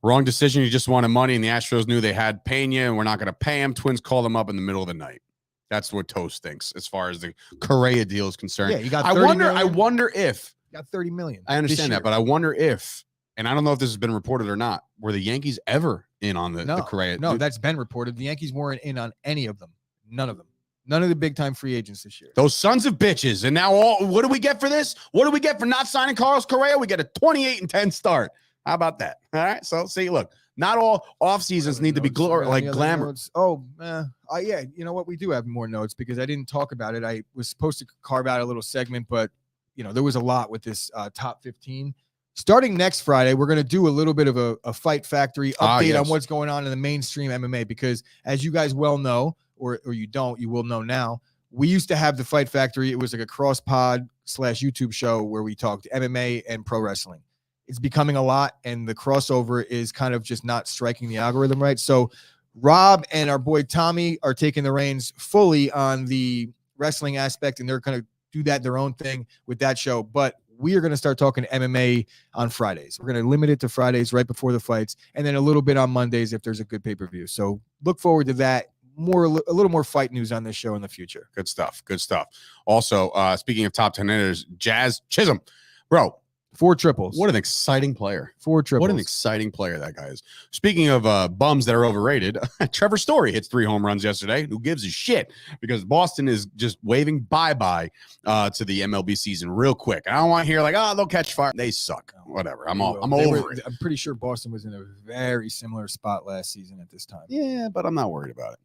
Wrong decision. You just wanted money, and the Astros knew they had Pena, and we're not going to pay him. Twins call them up in the middle of the night. That's what Toast thinks as far as the Correa deal is concerned. Yeah, you got I 30 wonder. million. I wonder if You got 30 million. I understand this that, but I wonder if, and I don't know if this has been reported or not, were the Yankees ever in on the Correa? No, that's been reported. The Yankees weren't in on any of them. None of them. None of the big-time free agents this year. Those sons of bitches. And now what do we get for this? What do we get for not signing Carlos Correa? We get a 28-10 start. How about that? All right. So see, look, not all off seasons need to be glamour. Notes? Oh, yeah. You know what? We do have more notes because I didn't talk about it. I was supposed to carve out a little segment, but there was a lot with this top 15. Starting next Friday, we're going to do a little bit of a Fight Factory update on what's going on in the mainstream MMA because, as you guys well know, or you don't, you will know now. We used to have the Fight Factory. It was like a cross pod / YouTube show where we talked MMA and pro wrestling. It's becoming a lot, and the crossover is kind of just not striking the algorithm right. So Rob and our boy Tommy are taking the reins fully on the wrestling aspect, and they're going to do that their own thing with that show. But we are going to start talking MMA on Fridays. We're going to limit it to Fridays right before the fights, and then a little bit on Mondays if there's a good pay-per-view. So look forward to that. A little more fight news on this show in the future. Good stuff. Good stuff. Also, speaking of top 10 hitters, Jazz Chisholm, bro. 4 triples. What an exciting player. 4 triples. What an exciting player that guy is. Speaking of bums that are overrated, Trevor Story hits 3 home runs yesterday. Who gives a shit? Because Boston is just waving bye-bye to the MLB season real quick. I don't want to hear they'll catch fire. They suck. Whatever. I'm over it. I'm pretty sure Boston was in a very similar spot last season at this time. Yeah, but I'm not worried about it.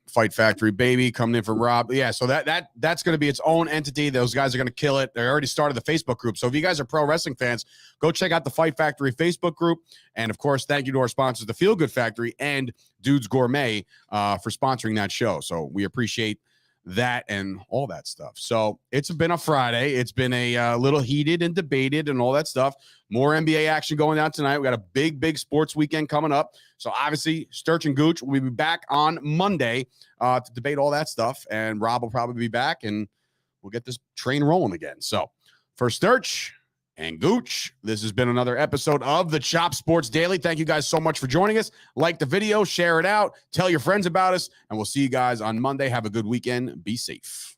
Fight Factory, baby, coming in from Rob. Yeah, so that's going to be its own entity. Those guys are going to kill it. They already started the Facebook group. So if you guys are pro wrestling fans, go check out the Fight Factory Facebook group. And of course, thank you to our sponsors, the Feel Good Factory and Dudes Gourmet, for sponsoring that show. So we appreciate that and all that stuff. So it's been a Friday. It's been a little heated and debated and all that stuff. More NBA action going down tonight. We got a big sports weekend coming up. So obviously, Sturch and Gooch will be back on Monday to debate all that stuff. And Rob will probably be back, and we'll get this train rolling again. So for Sturch and Gooch, this has been another episode of the Chop Sports Daily. Thank you guys so much for joining us. Like the video, share it out, tell your friends about us, and we'll see you guys on Monday. Have a good weekend. Be safe.